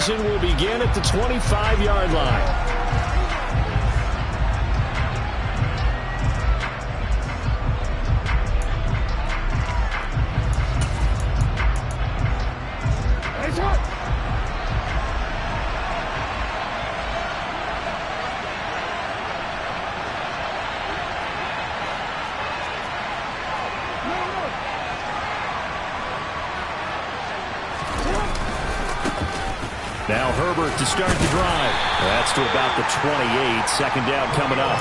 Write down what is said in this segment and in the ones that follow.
season will begin at the 25-yard line. Now Herbert to start the drive. That's to about the 28. Second down coming up.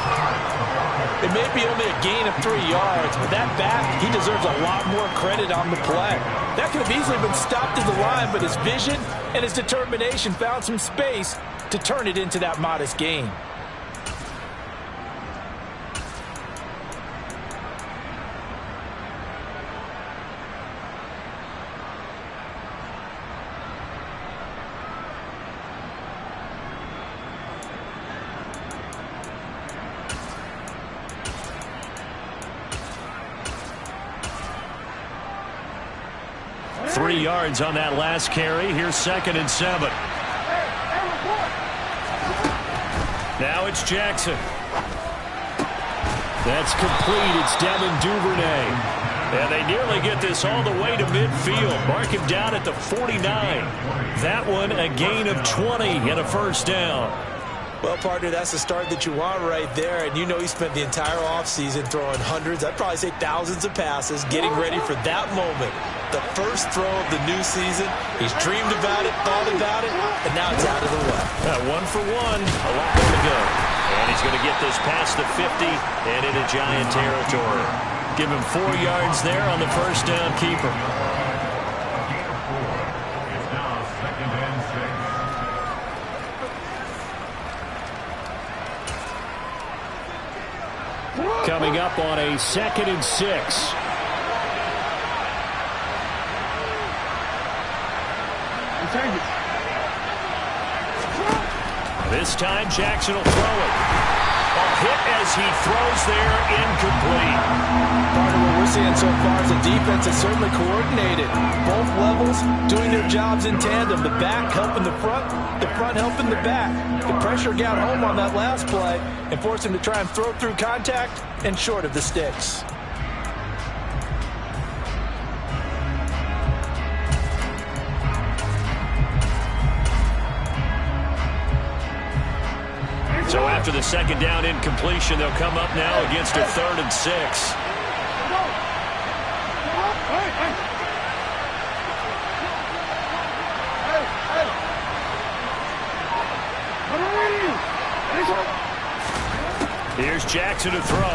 It may be only a gain of 3 yards, but that back, he deserves a lot more credit on the play. That could have easily been stopped at the line, but his vision and his determination found some space to turn it into that modest gain. Yards on that last carry. Here's 2nd and 7. Now it's Jackson. That's complete. It's Devin Duvernay. And they nearly get this all the way to midfield. Mark him down at the 49. That one a gain of 20 and a first down. Well, partner, that's the start that you want right there. And you know he spent the entire offseason throwing hundreds, I'd probably say thousands of passes, getting ready for that moment. The first throw of the new season. He's dreamed about it, thought about it, and now it's out of the way. 1 for 1. A lot more to go. And he's going to get this past the 50 and into Giant territory. Give him 4 yards there on the first down keeper. Coming up on a 2nd and 6. This time Jackson will throw it. A hit as he throws there, incomplete. Part of what we're seeing so far is the defense is certainly coordinated. Both levels doing their jobs in tandem. The back helping the front helping the back. The pressure got home on that last play and forced him to try and throw through contact and short of the sticks. So after the 2nd down incompletion, they'll come up now against a 3rd and 6. Here's Jackson to throw.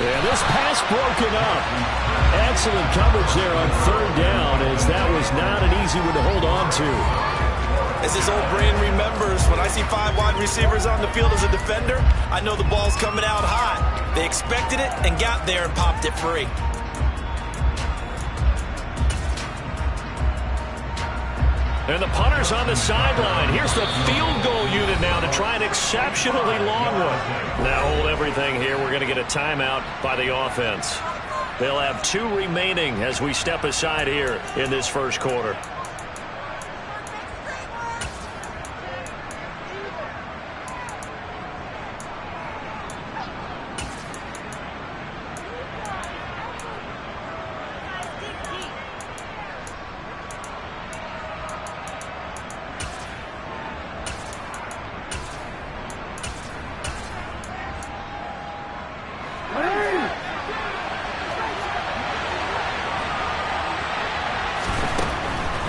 And this pass broken up. Excellent coverage there on 3rd down, as that was not an easy one to hold on to. As his old brain remembers, when I see 5 wide receivers on the field as a defender, I know the ball's coming out hot. They expected it and got there and popped it free. And the punter's on the sideline. Here's the field goal unit now to try an exceptionally long one. Now hold everything here. We're going to get a timeout by the offense. They'll have 2 remaining as we step aside here in this first quarter.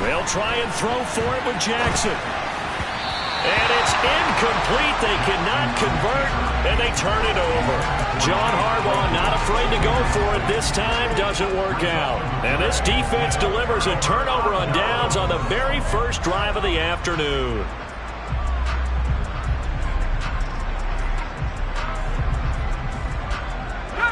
They'll try and throw for it with Jackson. And it's incomplete. They cannot convert, and they turn it over. John Harbaugh not afraid to go for it this time. Doesn't work out. And this defense delivers a turnover on downs on the very first drive of the afternoon.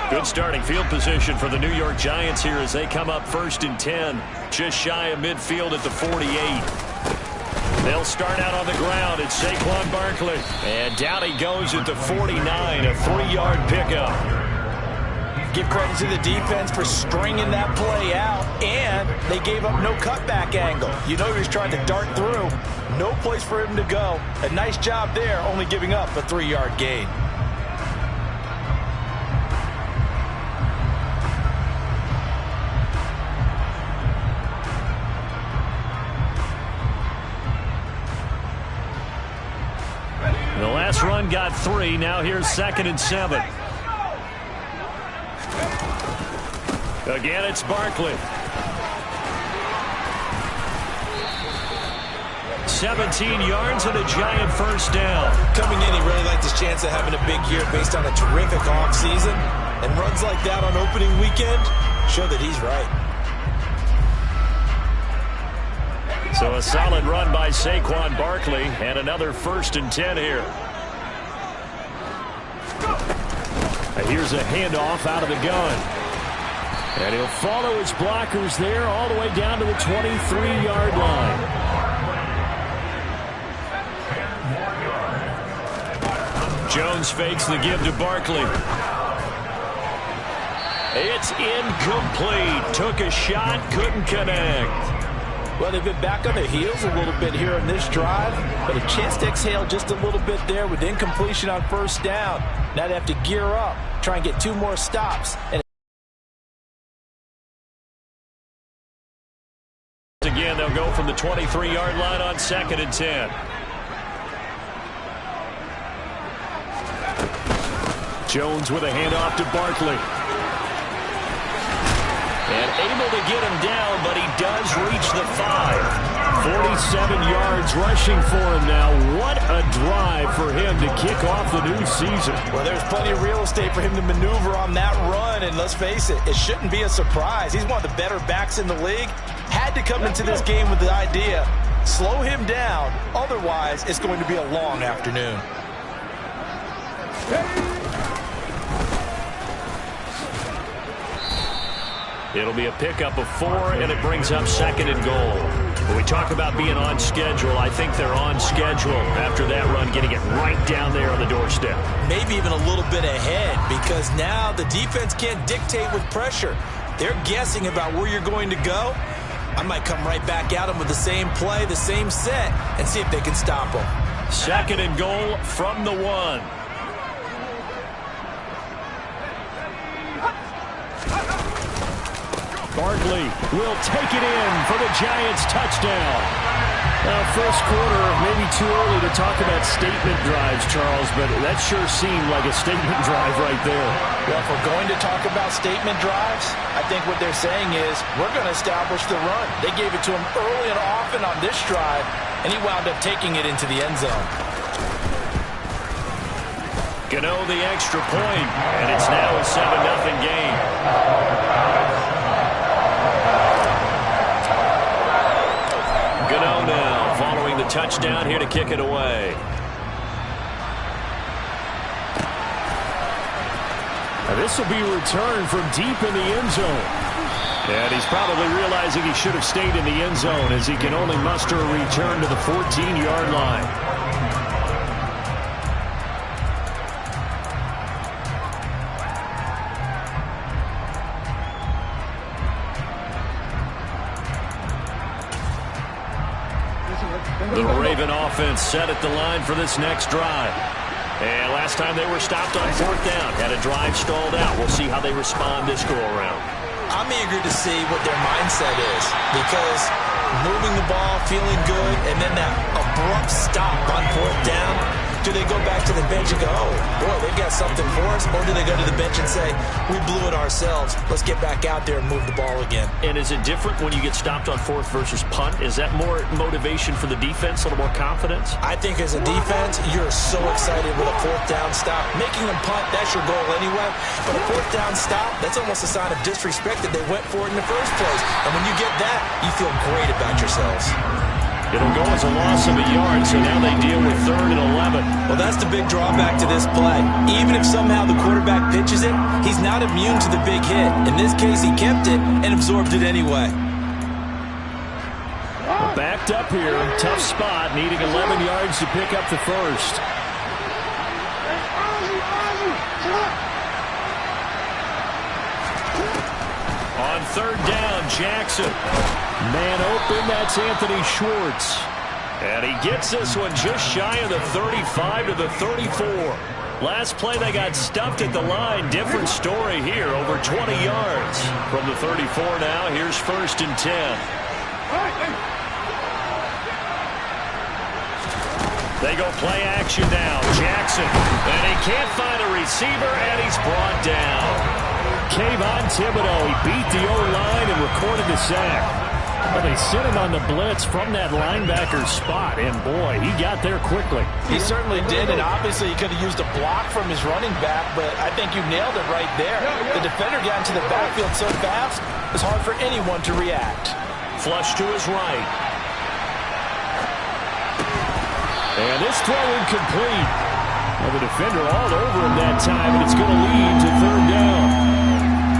Good starting field position for the New York Giants here as they come up 1st and 10. Just shy of midfield at the 48. They'll start out on the ground. It's Saquon Barkley. And down he goes at the 49, a 3-yard pickup. Give credit to the defense for stringing that play out, and they gave up no cutback angle. You know he was trying to dart through. No place for him to go. A nice job there, only giving up a 3-yard gain. The last run got 3. Now here's 2nd and 7. Again, it's Barkley. 17 yards and a giant first down. Coming in, he really liked his chance of having a big year based on a terrific offseason. And runs like that on opening weekend show that he's right. So a solid run by Saquon Barkley, and another 1st and 10 here. And here's a handoff out of the gun. And he'll follow his blockers there all the way down to the 23-yard line. Jones fakes the give to Barkley. It's incomplete. Took a shot, couldn't connect. Well, they've been back on their heels a little bit here in this drive, but a chance to exhale just a little bit there with incompletion on 1st down. Now they have to gear up, try and get 2 more stops. And again, they'll go from the 23-yard line on 2nd and 10. Jones with a handoff to Barkley. And able to get him down, but he does reach the 5. 47 yards rushing for him now. What a drive for him to kick off the new season. Well, there's plenty of real estate for him to maneuver on that run, and let's face it, it shouldn't be a surprise. He's one of the better backs in the league. Had to come into this game with the idea, slow him down, otherwise it's going to be a long afternoon. It'll be a pickup of 4, and it brings up 2nd and goal. When we talk about being on schedule, I think they're on schedule after that run, getting it right down there on the doorstep. Maybe even a little bit ahead, because now the defense can't dictate with pressure. They're guessing about where you're going to go. I might come right back at them with the same play, the same set, and see if they can stop them. 2nd and goal from the 1. Barkley will take it in for the Giants touchdown. Now, first quarter, maybe too early to talk about statement drives, Charles, but that sure seemed like a statement drive right there. Well, if we're going to talk about statement drives, I think what they're saying is we're going to establish the run. They gave it to him early and often on this drive, and he wound up taking it into the end zone. Gano the extra point, and it's now a 7-0 game. Gano now following the touchdown here to kick it away. Now this will be returned from deep in the end zone. And he's probably realizing he should have stayed in the end zone as he can only muster a return to the 14-yard line. The Raven offense set at the line for this next drive. And last time they were stopped on 4th down, had a drive stalled out. We'll see how they respond this go-around. I'm eager to see what their mindset is, because moving the ball, feeling good, and then that abrupt stop on 4th down, do they go back to the bench and go, oh, boy, they've got something for us? Or do they go to the bench and say, we blew it ourselves. Let's get back out there and move the ball again. And is it different when you get stopped on 4th versus punt? Is that more motivation for the defense, a little more confidence? I think as a defense, you're so excited with a 4th down stop. Making them punt, that's your goal anyway. But a 4th down stop, that's almost a sign of disrespect that they went for it in the first place. And when you get that, you feel great about yourselves. It'll go as a loss of a yard, so now they deal with 3rd and 11. Well, that's the big drawback to this play. Even if somehow the quarterback pitches it, he's not immune to the big hit. In this case, he kept it and absorbed it anyway. Backed up here, tough spot, needing 11 yards to pick up the first. On third down, Jackson. Man open, that's Anthony Schwartz. And he gets this one just shy of the 35 to the 34. Last play, they got stuffed at the line. Different story here, over 20 yards. From the 34 now, here's 1st and 10. They go play action now. Jackson. And he can't find a receiver, and he's brought down. Kayvon Thibodeau, he beat the O-line and recorded the sack. Well, they sent him on the blitz from that linebacker spot, and boy, he got there quickly. He certainly did, and obviously he could have used a block from his running back, but I think you nailed it right there. The defender got into the backfield so fast, it was hard for anyone to react. Flush to his right. And this throw incomplete. Well, the defender all over him that time, and it's going to lead to 3rd down.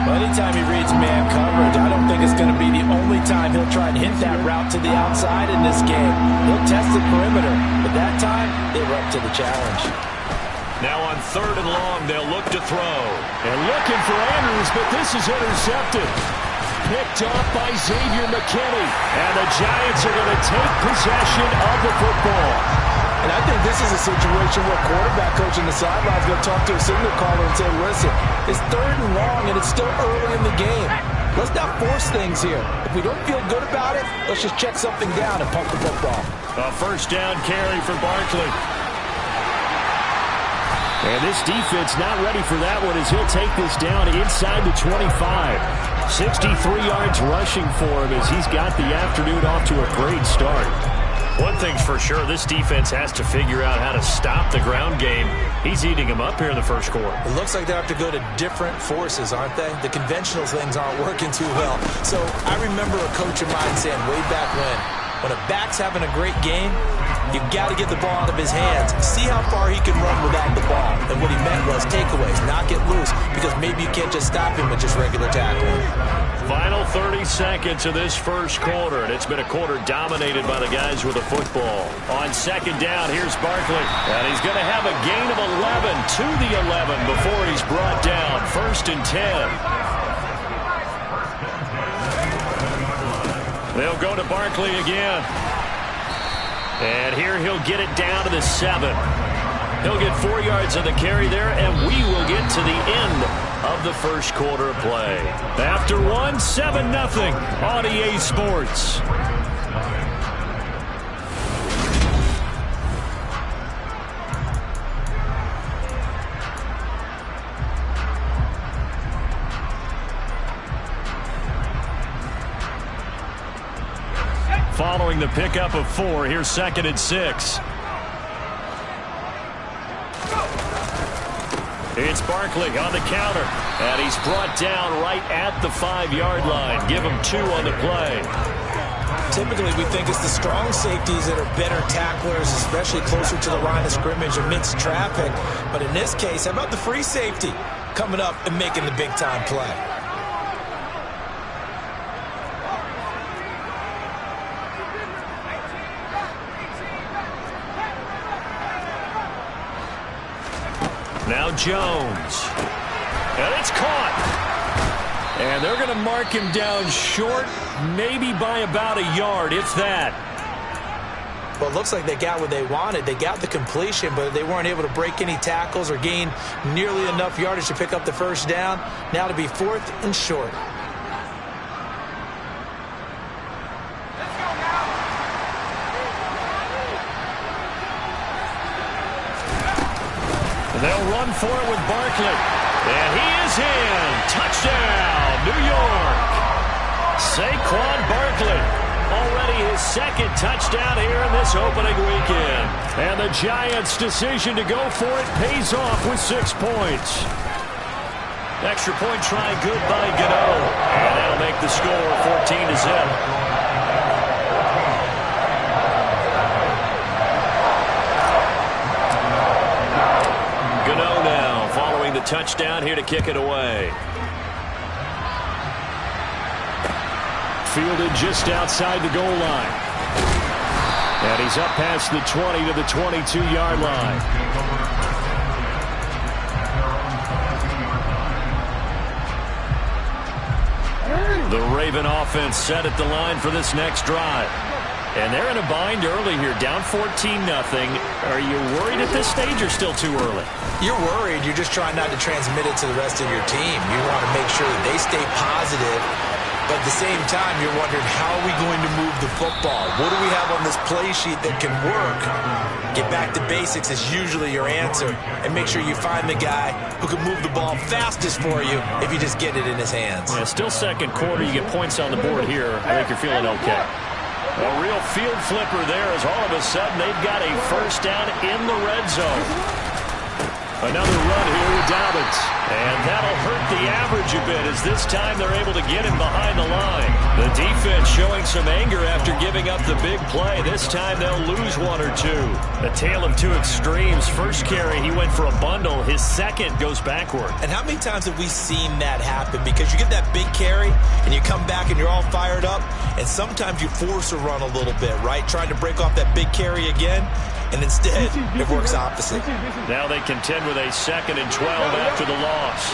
Well, anytime he reads man coverage, I don't think it's going to be the only time he'll try and hit that route to the outside in this game. He'll test the perimeter, but that time, they were up to the challenge. Now on 3rd and long, they'll look to throw. And looking for Andrews, but this is intercepted. Picked off by Xavier McKinney. And the Giants are going to take possession of the football. And I think this is a situation where quarterback coach in the sideline is going to talk to a signal caller and say, listen, it's 3rd and long and it's still early in the game. Let's not force things here. If we don't feel good about it, let's just check something down and pump the football. A 1st down carry for Barkley. And this defense not ready for that one as he'll take this down inside the 25. 63 yards rushing for him as he's got the afternoon off to a great start. One thing's for sure, this defense has to figure out how to stop the ground game. He's eating them up here in the 1st quarter. It looks like they have to go to different forces, aren't they? The conventional things aren't working too well. So I remember a coach of mine saying way back when a back's having a great game, you've got to get the ball out of his hands. See how far he can run without the ball. And what he meant was takeaways, not get loose, because maybe you can't just stop him with just regular tackling. Final 30 seconds of this 1st quarter, and it's been a quarter dominated by the guys with the football. On 2nd down, here's Barkley, and he's going to have a gain of 11 to the 11 before he's brought down. 1st and 10. They'll go to Barkley again. And here he'll get it down to the 7. He'll get 4 yards on the carry there, and we will get to the end of the 1st quarter of play. After 1, 7-0 on EA Sports. Following the pickup of 4, here's 2nd and 6. It's Barkley on the counter, and he's brought down right at the 5-yard line. Give him 2 on the play. Typically, we think it's the strong safeties that are better tacklers, especially closer to the line of scrimmage amidst traffic. But in this case, how about the free safety coming up and making the big-time play? Now Jones. And it's caught. And they're going to mark him down short, maybe by about a yard, if that. Well, it looks like they got what they wanted. They got the completion, but they weren't able to break any tackles or gain nearly enough yardage to pick up the 1st down. Now to be 4th and short. They'll run for it with Barkley. And he is in. Touchdown, New York. Saquon Barkley. Already his 2nd touchdown here in this opening weekend. And the Giants' decision to go for it pays off with 6 points. Extra point try good by Gano. And that'll make the score 14-0. Gano now following the touchdown here to kick it away. Fielded just outside the goal line. And he's up past the 20 to the 22-yard line. The Raven offense set at the line for this next drive. And they're in a bind early here, down 14-0. Are you worried at this stage or still too early? You're worried. You're just trying not to transmit it to the rest of your team. You want to make sure that they stay positive. But at the same time, you're wondering, how are we going to move the football? What do we have on this play sheet that can work? Get back to basics is usually your answer. And make sure you find the guy who can move the ball fastest for you if you just get it in his hands. Yeah, still second quarter. You get points on the board here. I think you're feeling okay. A real field flipper there as all of a sudden they've got a first down in the red zone. Another run here with Dobbins. And that'll hurt the average a bit as this time they're able to get him behind the line. The defense showing some anger after giving up the big play. This time they'll lose one or two. A tale of two extremes. First carry, he went for a bundle. His second goes backward. And how many times have we seen that happen? Because you get that big carry, and you come back and you're all fired up, and sometimes you force a run a little bit, right? Trying to break off that big carry again. And instead, it works opposite. Now they contend with a 2nd and 12 after the loss.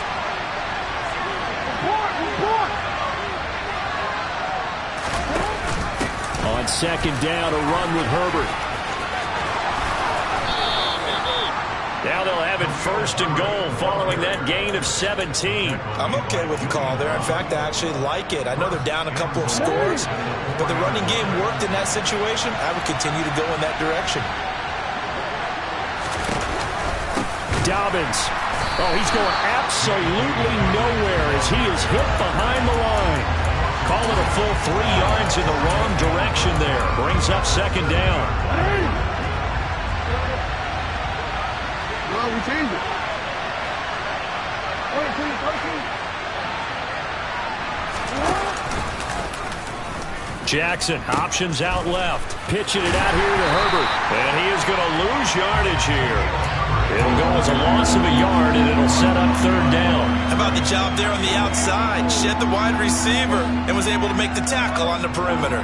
On 2nd down, a run with Herbert. Now they'll have it 1st and goal following that gain of 17. I'm okay with the call there. In fact, I actually like it. I know they're down a couple of scores, but the running game worked in that situation. I would continue to go in that direction. Dobbins. Oh, he's going absolutely nowhere as he is hit behind the line. Call it a full 3 yards in the wrong direction there. Brings up 2nd down. We changed it. Jackson, options out left. Pitching it out here to Herbert. And he is going to lose yardage here. It'll go as a loss of a yard, and it'll set up 3rd down. How about the job there on the outside? Shed the wide receiver and was able to make the tackle on the perimeter.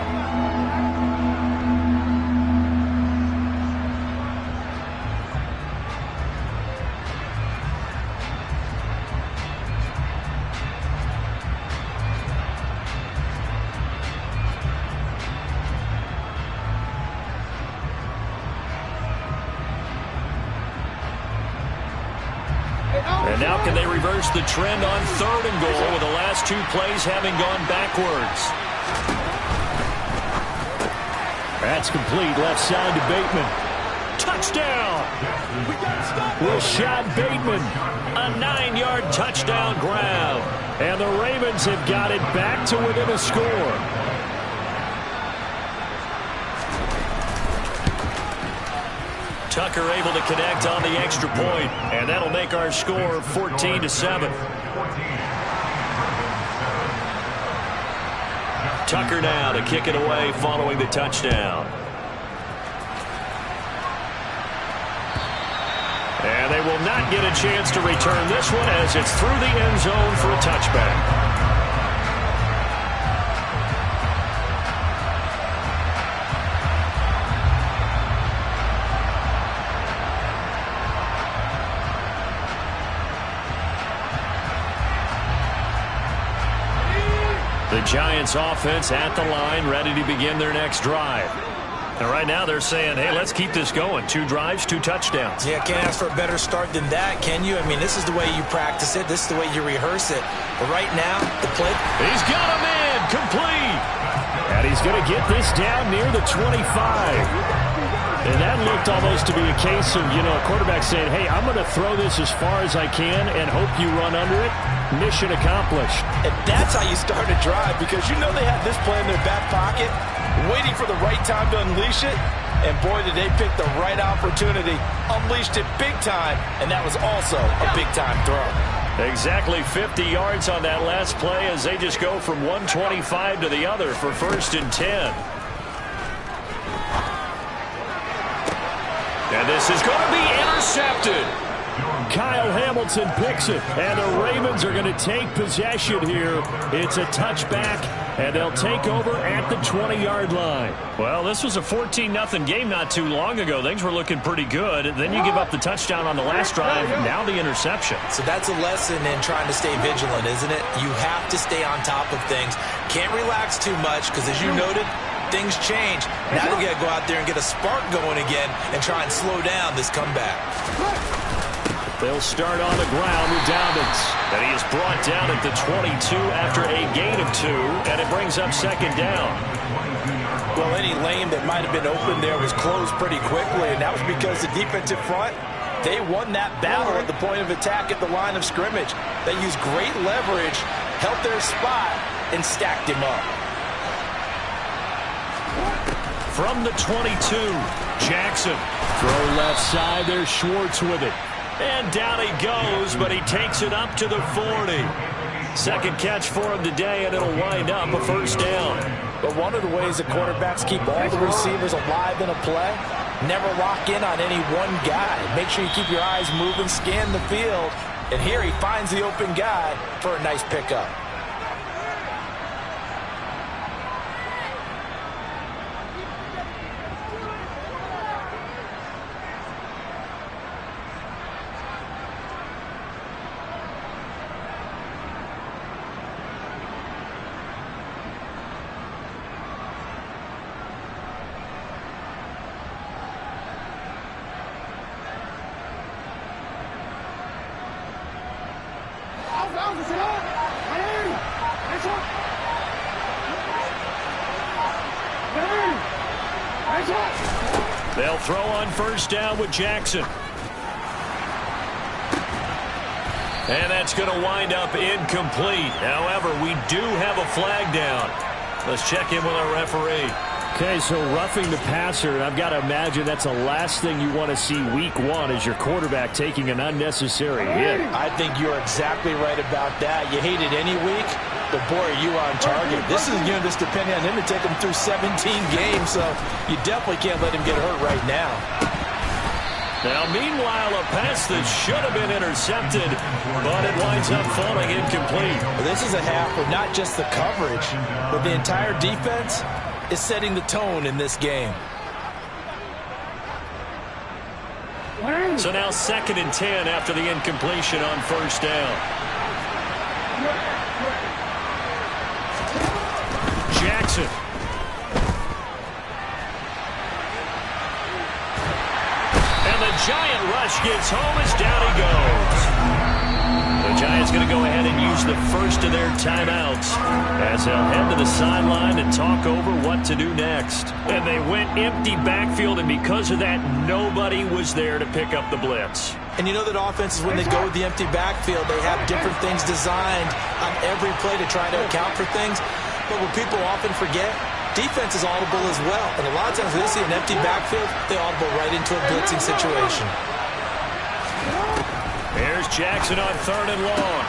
And now can they reverse the trend on 3rd and goal with the last 2 plays having gone backwards? That's complete left side to Bateman. Touchdown! Rashad Bateman. A 9-yard touchdown grab. And the Ravens have got it back to within a score. Tucker able to connect on the extra point, and that'll make our score 14-7. Tucker now to kick it away following the touchdown. And they will not get a chance to return this one as it's through the end zone for a touchback. The Giants offense at the line, ready to begin their next drive. And right now they're saying, hey, let's keep this going. 2 drives, 2 touchdowns. Yeah, can't ask for a better start than that, can you? I mean, this is the way you practice it. This is the way you rehearse it. But right now, the play... He's got him in, complete. And he's going to get this down near the 25. And that looked almost to be a case of, a quarterback saying, hey, I'm going to throw this as far as I can and hope you run under it. Mission accomplished. And that's how you start a drive, because you know they have this play in their back pocket, waiting for the right time to unleash it. And boy, did they pick the right opportunity. Unleashed it big time, and that was also a big-time throw. Exactly 50 yards on that last play as they just go from 125 to the other for 1st and 10. And this is going to be intercepted. Kyle Hamilton picks it, and the Ravens are going to take possession here. It's a touchback And they'll take over at the 20-yard line. Well, this was a 14-0 game not too long ago. Things were looking pretty good. Then you give up the touchdown on the last drive. Now the interception. So that's a lesson in trying to stay vigilant, isn't it? You have to stay on top of things. Can't relax too much because, as you noted, things change. Now they got to go out there and get a spark going again and try and slow down this comeback. They'll start on the ground with Dobbins. And he is brought down at the 22 after a gain of 2, and it brings up second down. Well, any lane that might have been open there was closed pretty quickly, and that was because the defensive front, they won that battle at the point of attack at the line of scrimmage. They used great leverage, held their spot, and stacked him up. From the 22, Jackson. Throw left side, there's Schwartz with it. And down he goes, but he takes it up to the 40. Second catch for him today, and it'll wind up a first down. But one of the ways that quarterbacks keep all the receivers alive in a play, never lock in on any one guy. Make sure you keep your eyes moving, scan the field. And here he finds the open guy for a nice pickup. They'll throw on first down with Jackson. And that's going to wind up incomplete. However, we do have a flag down. Let's check in with our referee. Okay, so roughing the passer, and I've got to imagine that's the last thing you want to see week 1 is your quarterback taking an unnecessary hit. I think you're exactly right about that. You hate it any week, but boy, are you on target. This is going to just depend on him to take him through 17 games, so you definitely can't let him get hurt right now. Now, meanwhile, a pass that should have been intercepted, but it winds up falling incomplete. Well, this is a half of not just the coverage, but the entire defense is setting the tone in this game. So now 2nd and 10 after the incompletion on first down. Jackson. And the giant rush gets home as down he goes. The Giants going to go ahead and use the first of their timeouts as they'll head to the sideline and talk over what to do next. And they went empty backfield, and because of that, nobody was there to pick up the blitz. And you know that offenses, when they go with the empty backfield, they have different things designed on every play to try to account for things. But what people often forget, defense is audible as well. And a lot of times when they see an empty backfield, they audible right into a blitzing situation. Here's Jackson on 3rd and long.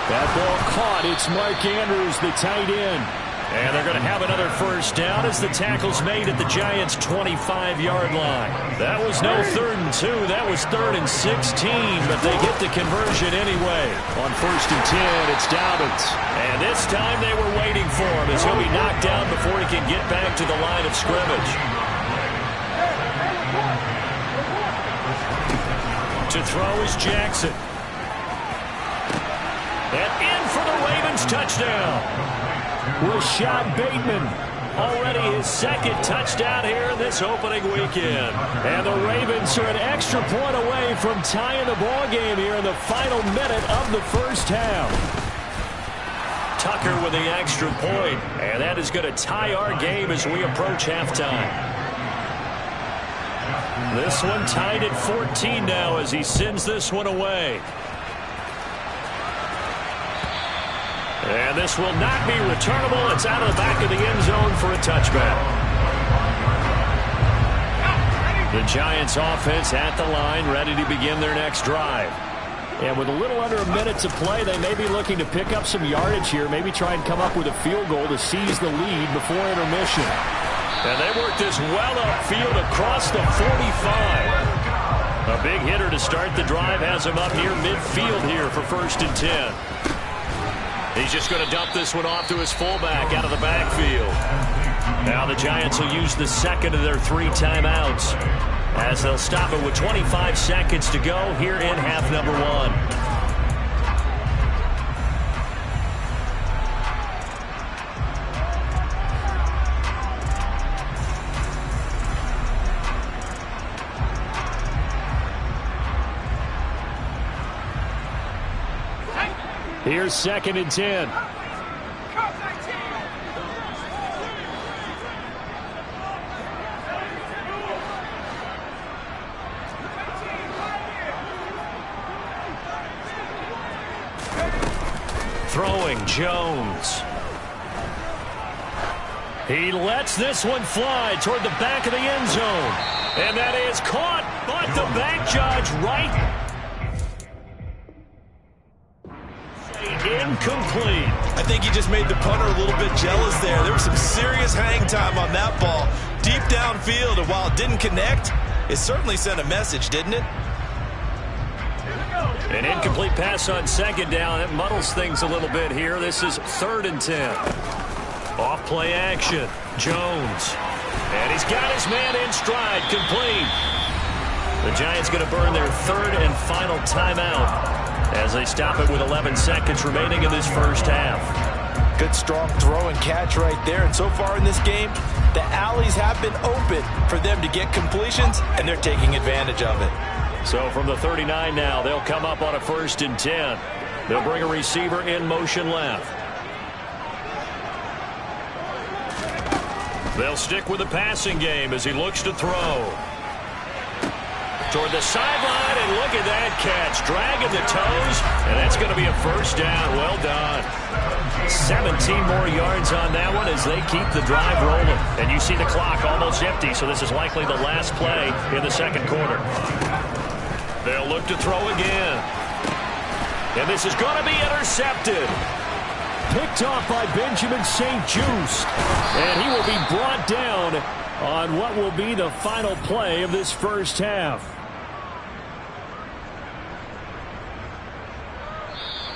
That ball caught. It's Mark Andrews, the tight end. And they're going to have another first down as the tackle's made at the Giants' 25-yard line. That was no 3rd and 2. That was 3rd and 16, but they get the conversion anyway. On 1st and 10, it's Dobbins. And this time they were waiting for him as he'll be knocked down before he can get back to the line of scrimmage. To throw is Jackson. And in for the Ravens touchdown. Rashad Bateman. Already his 2nd touchdown here in this opening weekend. And the Ravens are an extra point away from tying the ball game here in the final minute of the first half. Tucker with the extra point. And that is going to tie our game as we approach halftime. This one tied at 14 now as he sends this one away. And this will not be returnable. It's out of the back of the end zone for a touchback. The Giants offense at the line, ready to begin their next drive. And with a little under a minute to play, they may be looking to pick up some yardage here, maybe try and come up with a field goal to seize the lead before intermission. And they work this well upfield across the 45. A big hitter to start the drive has him up near midfield here for 1st and 10. He's just going to dump this one off to his fullback out of the backfield. Now the Giants will use the second of their 3 timeouts as they'll stop it with 25 seconds to go here in half number 1. Here's 2nd and 10. Throwing Jones. He lets this one fly toward the back of the end zone. And that is caught, but the back judge right. Incomplete. I think he just made the punter a little bit jealous there. There was some serious hang time on that ball. Deep downfield, and while it didn't connect, it certainly sent a message, didn't it? An incomplete pass on 2nd down. It muddles things a little bit here. This is 3rd and 10. Off play action. Jones. And he's got his man in stride. Complete. The Giants going to burn their 3rd and final timeout as they stop it with 11 seconds remaining in this first half. Good strong throw and catch right there. And so far in this game, the alleys have been open for them to get completions, and they're taking advantage of it. So from the 39 now, they'll come up on a 1st and 10. They'll bring a receiver in motion left. They'll stick with the passing game as he looks to throw. Toward the sideline, and look at that catch. Dragging the toes, and that's going to be a 1st down. Well done. 17 more yards on that one as they keep the drive rolling. And you see the clock almost empty, so this is likely the last play in the 2nd quarter. They'll look to throw again. And this is going to be intercepted. Picked off by Benjamin St-Juste. And he will be brought down on what will be the final play of this first half.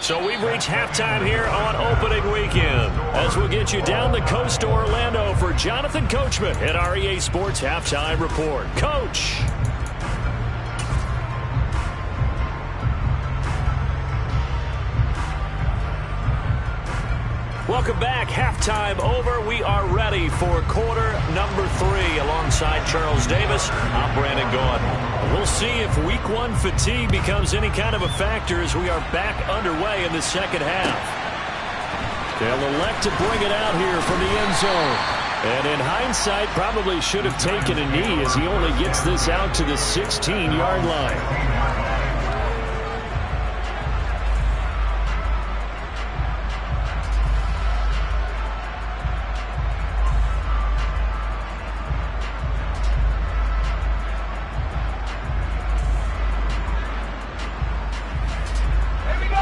So we've reached halftime here on opening weekend as we'll get you down the coast to Orlando for Jonathan Coachman at our EA Sports Halftime Report. Coach. Welcome back. Halftime over. We are ready for quarter number 3 alongside Charles Davis. I'm Brandon Gaudin. We'll see if week 1 fatigue becomes any kind of a factor as we are back underway in the second half. They'll elect to bring it out here from the end zone. And in hindsight, probably should have taken a knee as he only gets this out to the 16-yard line.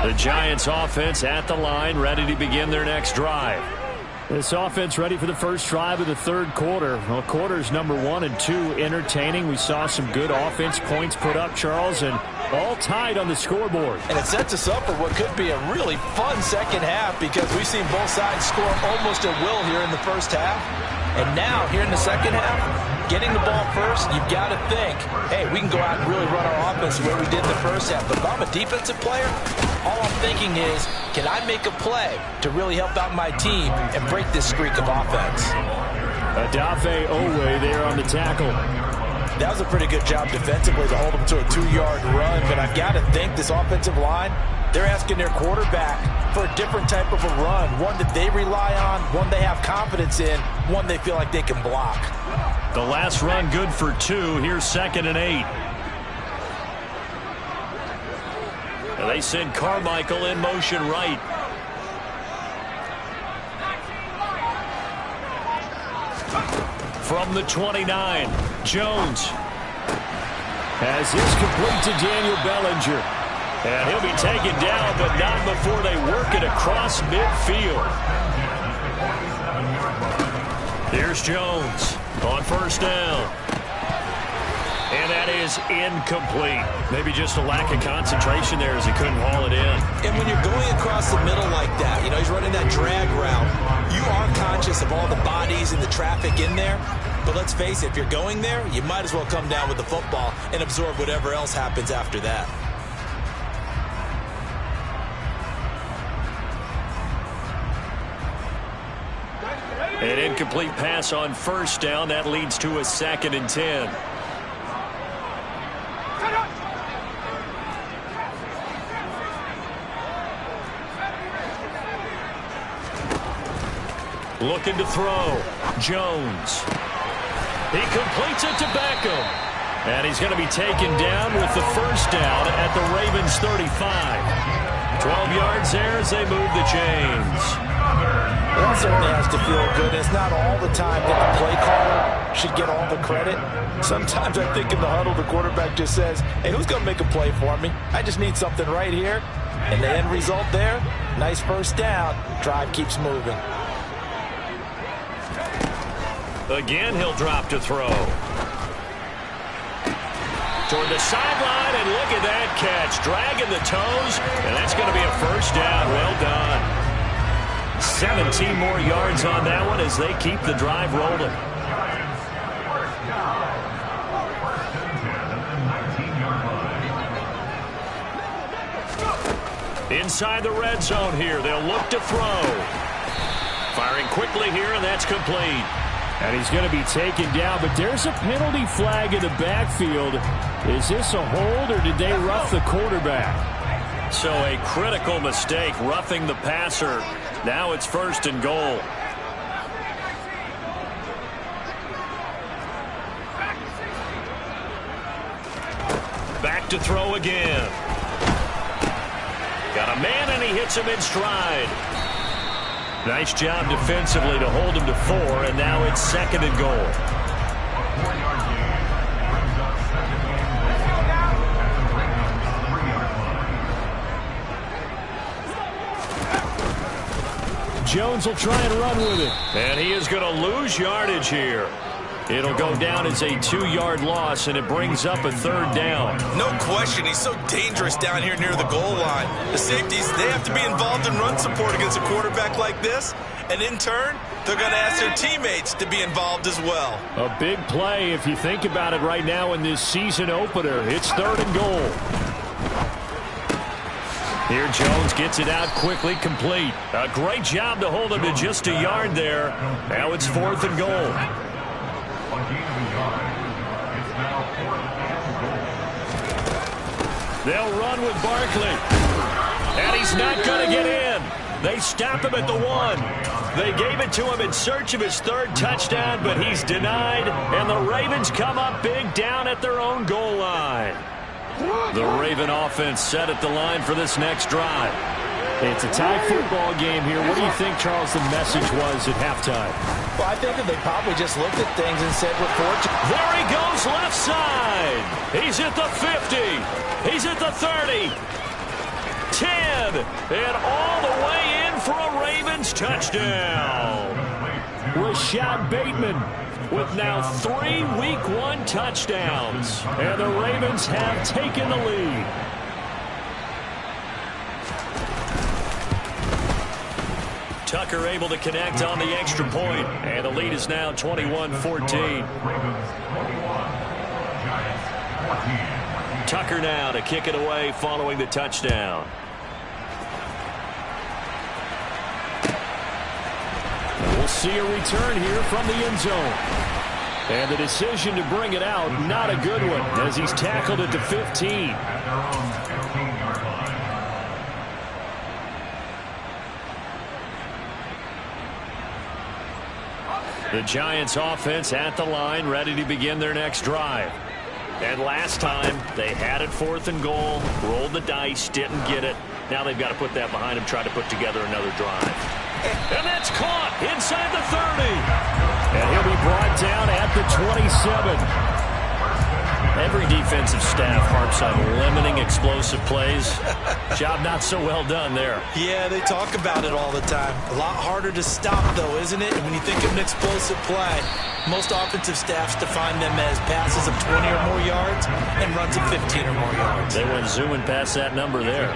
The Giants offense at the line, ready to begin their next drive. This offense ready for the first drive of the 3rd quarter. Well, quarters number 1 and 2 entertaining. We saw some good offense points put up, Charles, and all tied on the scoreboard. And it sets us up for what could be a really fun second half because we've seen both sides score almost at will here in the first half. And now, here in the second half, getting the ball first, you've got to think, hey, we can go out and really run our offense the way we did in the first half. But if I'm a defensive player, all I'm thinking is, can I make a play to really help out my team and break this streak of offense? Adafe Owe there on the tackle. That was a pretty good job defensively to hold him to a 2-yard run. But I've got to think this offensive line, they're asking their quarterback for a different type of a run, one that they rely on, one they have confidence in, one they feel like they can block. The last run good for 2. Here's 2nd and 8. And they send Carmichael in motion right. From the 29, Jones has this complete to Daniel Bellinger. And he'll be taken down, but not before they work it across midfield. Here's Jones on 1st down. And And that is incomplete. Maybe just a lack of concentration there as he couldn't haul it in. And when you're going across the middle like that, you know, he's running that drag route, you are conscious of all the bodies and the traffic in there. But let's face it, if you're going there, you might as well come down with the football and absorb whatever else happens after that. An incomplete pass on first down. That leads to a 2nd and 10. Looking to throw. Jones. He completes it to Beckham. And he's going to be taken down with the first down at the Ravens 35. 12 yards there as they move the chains. That certainly has to feel good. It's not all the time that the play caller should get all the credit. Sometimes I think in the huddle, the quarterback just says, hey, who's going to make a play for me? I just need something right here. And the end result there, nice first down. Drive keeps moving. Again, he'll drop to throw. Toward the sideline, and look at that catch. Dragging the toes, and that's going to be a first down. Well done. 17 more yards on that one as they keep the drive rolling. Inside the red zone here, they'll look to throw. Firing quickly here, and that's complete. And he's going to be taken down, but there's a penalty flag in the backfield. Is this a hold, or did they rough the quarterback? So a critical mistake, roughing the passer. Now it's 1st and goal. Back to throw again. Got a man, and he hits him in stride. Nice job defensively to hold him to 4, and now it's 2nd and goal. Jones will try and run with it. And he is going to lose yardage here. It'll go down as a 2-yard loss, and it brings up a 3rd down. No question, he's so dangerous down here near the goal line. The safeties, they have to be involved in run support against a quarterback like this. And in turn, they're going to ask their teammates to be involved as well. A big play if you think about it right now in this season opener. It's 3rd and goal. Here Jones gets it out quickly, complete. A great job to hold him to just a yard there. Now it's 4th and goal. They'll run with Barkley. And he's not going to get in. They stop him at the 1. They gave it to him in search of his 3rd touchdown, but he's denied. And the Ravens come up big down at their own goal line. The Raven offense set at the line for this next drive. It's a tie football game here. What do you think, Charles, the message was at halftime? Well, I think that they probably just looked at things and said, we're fortunate. There he goes left side. He's at the 50. He's at the 30. 10. And all the way in for a Ravens touchdown. Rashad Bateman with now 3 Week 1 touchdowns. And the Ravens have taken the lead. Tucker able to connect on the extra point. And the lead is now 21-14. Tucker now to kick it away following the touchdown. We'll see a return here from the end zone. And the decision to bring it out, not a good one, as he's tackled at the 15. The Giants offense at the line, ready to begin their next drive. And last time, they had it 4th and goal, rolled the dice, didn't get it. Now they've got to put that behind them, try to put together another drive. And that's caught inside the 30. And he'll be brought down at the 27. Every defensive staff harps on limiting explosive plays. Job not so well done there. Yeah, they talk about it all the time. A lot harder to stop, though, isn't it? And when you think of an explosive play, most offensive staffs define them as passes of 20 or more yards and runs of 15 or more yards. They went zooming past that number there.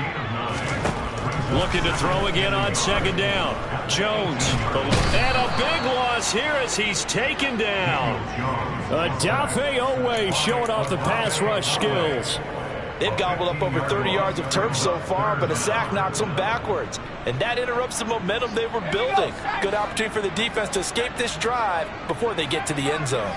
Looking to throw again on second down. Jones. And a big loss here as he's taken down. Dafe Owe showing off the pass rush skills. They've gobbled up over 30 yards of turf so far, but a sack knocks them backwards. And that interrupts the momentum they were building. Good opportunity for the defense to escape this drive before they get to the end zone.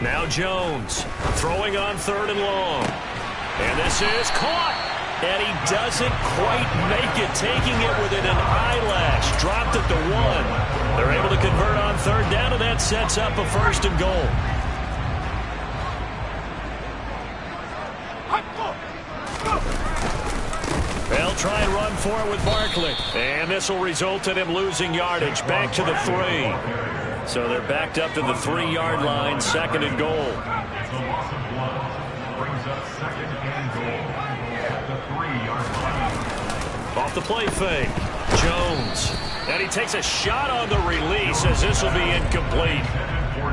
Now Jones throwing on 3rd and long. And this is caught. And he doesn't quite make it, taking it within an eyelash. Dropped at the 1. They're able to convert on 3rd down, and that sets up a 1st and goal. They'll try and run for it with Barkley. And this will result in him losing yardage. Back to the 3. So they're backed up to the 3-yard line, 2nd and goal. Off the play fake. Jones. And he takes a shot on the release as this will be incomplete.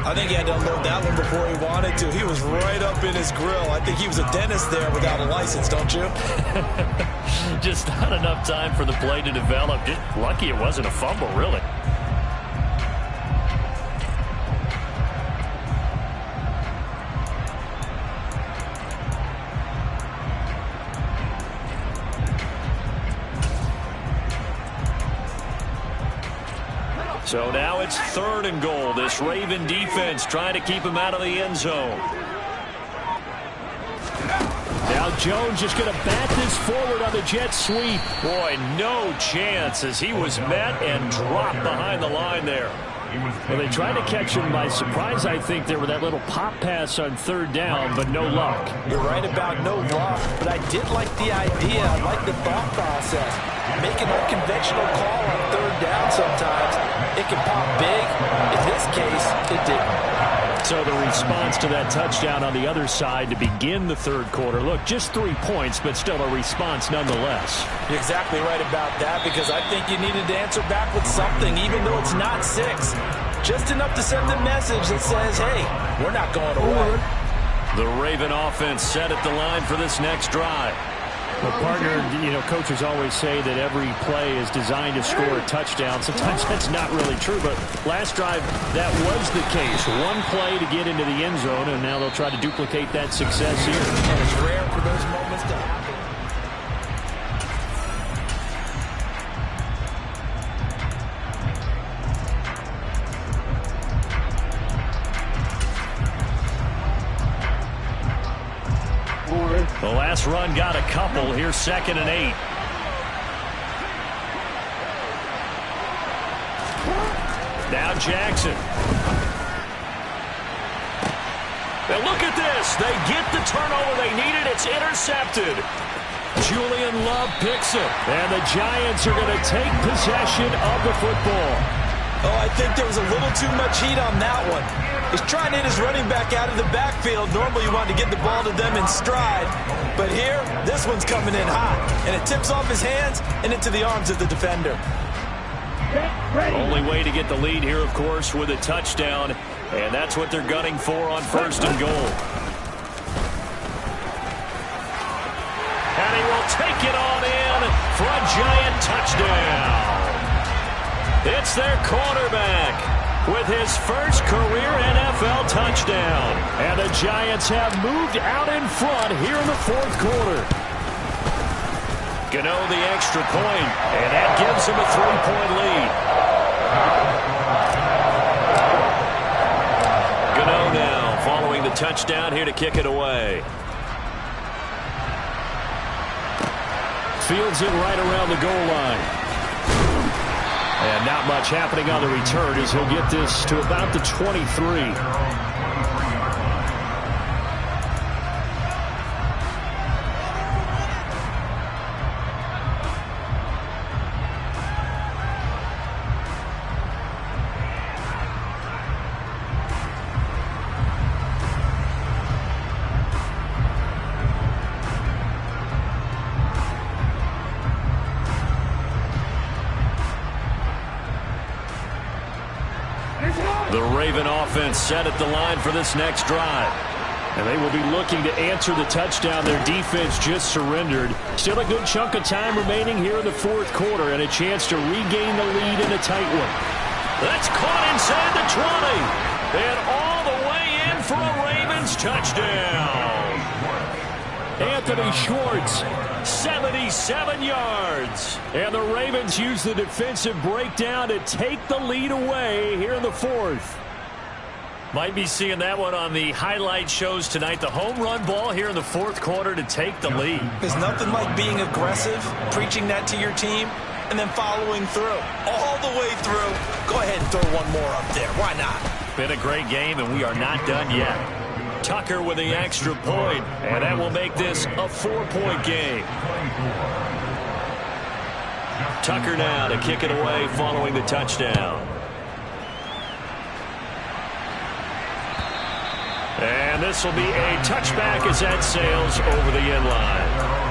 I think he had to unload that one before he wanted to. He was right up in his grill. I think he was a dentist there without a license, don't you? Just not enough time for the play to develop. Just lucky it wasn't a fumble, really. So now it's 3rd and goal. This Raven defense trying to keep him out of the end zone. Now Jones just going to bat this forward on the jet sweep. Boy, no chance as he was met and dropped behind the line there. Well, they tried to catch him by surprise, I think, there with that little pop pass on 3rd down, but no luck. You're right about no luck, but I did like the idea. I like the thought process. Make an unconventional call on 3rd down sometimes. It can pop big. In this case, it didn't. So the response to that touchdown on the other side to begin the 3rd quarter. Look, just 3 points, but still a response nonetheless. You're exactly right about that, because I think you needed to answer back with something, even though it's not 6. Just enough to send the message that says, hey, we're not going away. The Raven offense set at the line for this next drive. Well, partner, coaches always say that every play is designed to score a touchdown. Sometimes that's not really true, but last drive, that was the case. One play to get into the end zone, and now they'll try to duplicate that success here. And it's rare for those moments to happen. The last run got a couple. Here's 2nd and 8. Now Jackson. Now look at this. They get the turnover they needed. It's intercepted. Julian Love picks it. And the Giants are going to take possession of the football. Oh, I think there was a little too much heat on that one. He's trying to hit his running back out of the backfield. Normally you want to get the ball to them in stride. But here, this one's coming in hot. And it tips off his hands and into the arms of the defender. Only way to get the lead here, of course, with a touchdown. And that's what they're gunning for on 1st and goal. And he will take it on in for a Giant touchdown. It's their quarterback with his first career NFL touchdown. And the Giants have moved out in front here in the 4th quarter. Gano the extra point, and that gives him a 3-point lead. Gano now following the touchdown here to kick it away. Fields it right around the goal line. And not much happening on the return as he'll get this to about the 23. Raven offense set at the line for this next drive. And they will be looking to answer the touchdown their defense just surrendered. Still a good chunk of time remaining here in the fourth quarter and a chance to regain the lead in a tight one. That's caught inside the 20. And all the way in for a Ravens touchdown. Anthony Schwartz, 77 yards. And the Ravens use the defensive breakdown to take the lead away here in the fourth. Might be seeing that one on the highlight shows tonight. The home run ball here in the fourth quarter to take the lead. There's nothing like being aggressive, preaching that to your team, and then following through. All the way through. Go ahead and throw one more up there. Why not? Been a great game, and we are not done yet. Tucker with the extra point, and that will make this a 4-point game. Tucker now to kick it away following the touchdown. And this will be a touchback as that sails over the end line.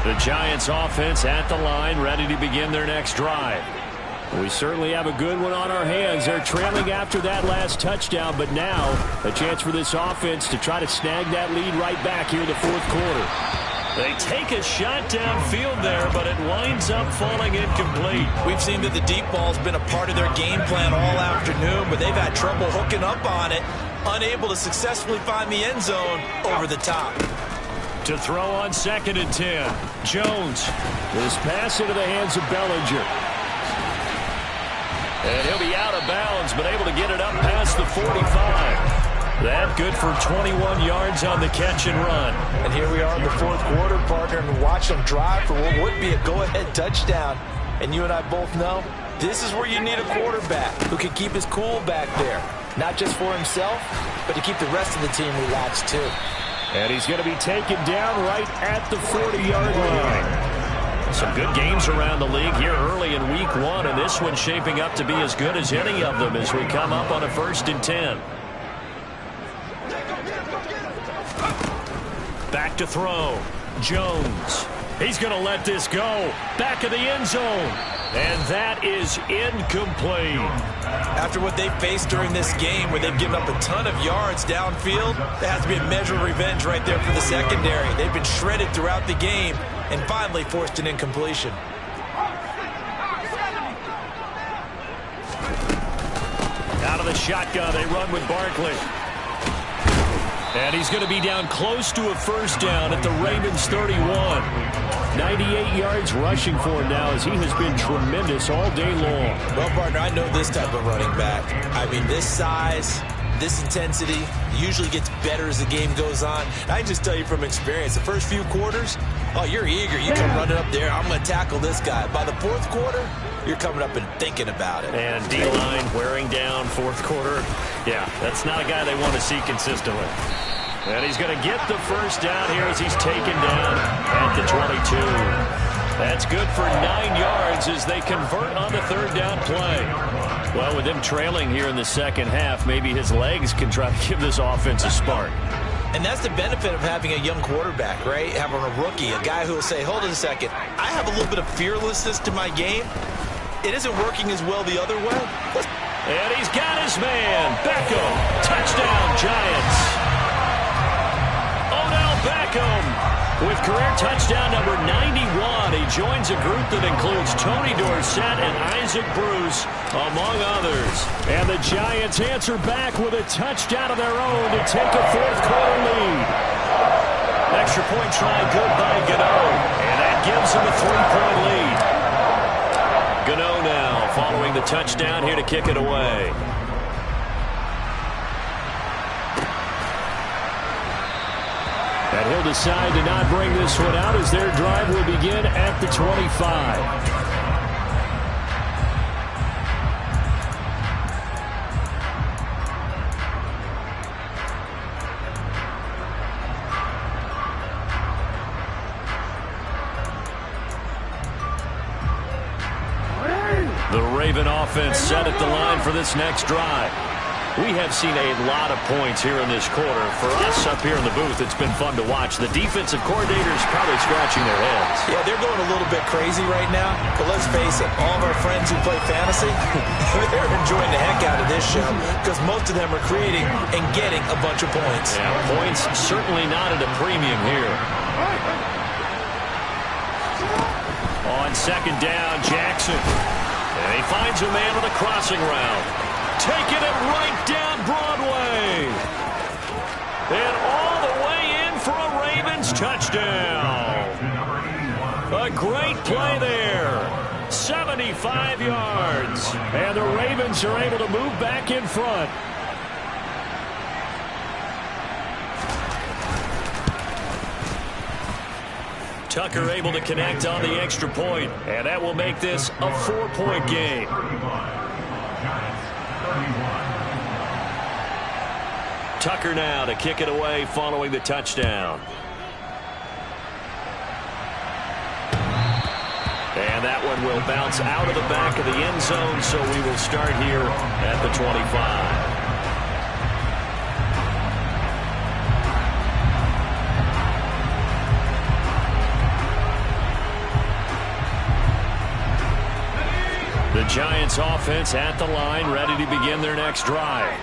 The Giants offense at the line, ready to begin their next drive. We certainly have a good one on our hands. They're trailing after that last touchdown, but now a chance for this offense to try to snag that lead right back here in the fourth quarter. They take a shot downfield there, but it winds up falling incomplete. We've seen that the deep ball's been a part of their game plan all afternoon, but they've had trouble hooking up on it, unable to successfully find the end zone over the top. To throw on 2nd and 10. Jones. This pass into the hands of Bellinger. And he'll be out of bounds, but able to get it up past the 45. That good for 21 yards on the catch and run. And here we are in the fourth quarter, partner, and watch them drive for what would be a go-ahead touchdown. And you and I both know this is where you need a quarterback who can keep his cool back there. Not just for himself, but to keep the rest of the team relaxed too. And he's going to be taken down right at the 40-yard line. Some good games around the league here early in week one, and this one's shaping up to be as good as any of them as we come up on a 1st and 10. Back to throw. Jones. He's going to let this go. Back of the end zone. And that is incomplete. After what they've faced during this game, where they've given up a ton of yards downfield, there has to be a measure of revenge right there for the secondary. They've been shredded throughout the game and finally forced an incompletion. Out of the shotgun, they run with Barkley. And he's going to be down close to a 1st down at the Ravens 31. 98 yards rushing for him now, as he has been tremendous all day long. Well, partner, I know this type of running back. I mean, this size, this intensity usually gets better as the game goes on. I can just tell you from experience, the first few quarters, oh, you're eager. You come running up there, I'm going to tackle this guy. By the fourth quarter, you're coming up and thinking about it. And D-line wearing down fourth quarter. Yeah, that's not a guy they want to see consistently. And he's going to get the 1st down here as he's taken down at the 22. That's good for 9 yards as they convert on the 3rd down play. Well, with them trailing here in the second half, maybe his legs can try to give this offense a spark. And that's the benefit of having a young quarterback, right? Having a rookie, a guy who will say, hold on a second, I have a little bit of fearlessness to my game. It isn't working as well the other way. And he's got his man. Beckham. Touchdown, Giants. Beckham with career touchdown number 91. He joins a group that includes Tony Dorsett and Isaac Bruce, among others. And the Giants answer back with a touchdown of their own to take a fourth quarter lead. Extra point try good by Gano. And that gives him a 3-point lead. Gano now following the touchdown here to kick it away. And he'll decide to not bring this one out as their drive will begin at the 25. The Raven offense set at the line for this next drive. We have seen a lot of points here in this quarter. For us up here in the booth, it's been fun to watch. The defensive coordinators probably scratching their heads. Yeah, they're going a little bit crazy right now. But let's face it, all of our friends who play fantasy, they're enjoying the heck out of this show because most of them are creating and getting a bunch of points. Yeah, points certainly not at a premium here. On second down, Jackson. And he finds a man with a crossing route. Taking it right down Broadway. And all the way in for a Ravens touchdown. A great play there. 75 yards. And the Ravens are able to move back in front. Tucker able to connect on the extra point. And that will make this a 4-point game. Tucker now to kick it away following the touchdown. And that one will bounce out of the back of the end zone, so we will start here at the 25. The Giants offense at the line, ready to begin their next drive.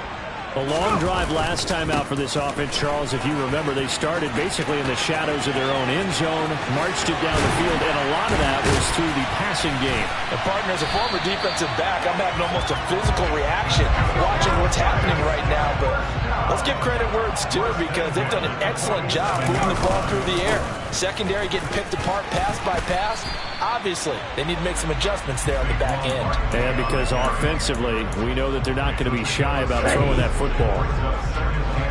A long drive last time out for this offense, Charles. If you remember, they started basically in the shadows of their own end zone, marched it down the field, and a lot of that was through the passing game. And partner, as a former defensive back, I'm having almost a physical reaction watching what's happening right now. But let's give credit where it's due because they've done an excellent job moving the ball through the air. Secondary getting picked apart pass by pass. Obviously, they need to make some adjustments there on the back end. And because offensively, we know that they're not going to be shy about throwing that football.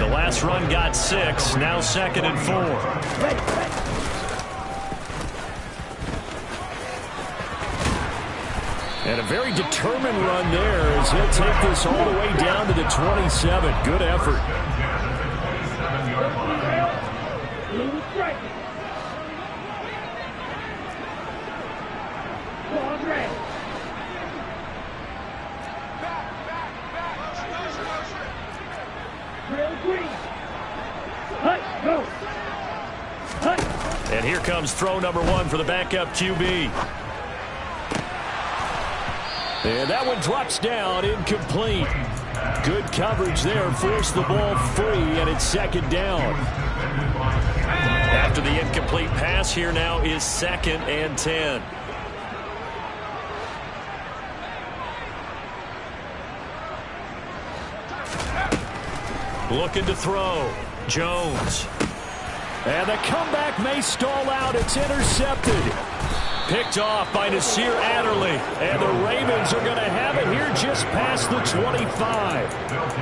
The last run got 6, now 2nd and 4. And a very determined run there as he'll take this all the way down to the 27. Good effort. And here comes throw number 1 for the backup QB. And that one drops down, incomplete. Good coverage there, forced the ball free, and it's 2nd down. After the incomplete pass, here now is 2nd and 10. Looking to throw. Jones. And the comeback may stall out. It's intercepted. Picked off by Nasir Adderley. And the Ravens are going to have it here just past the 25.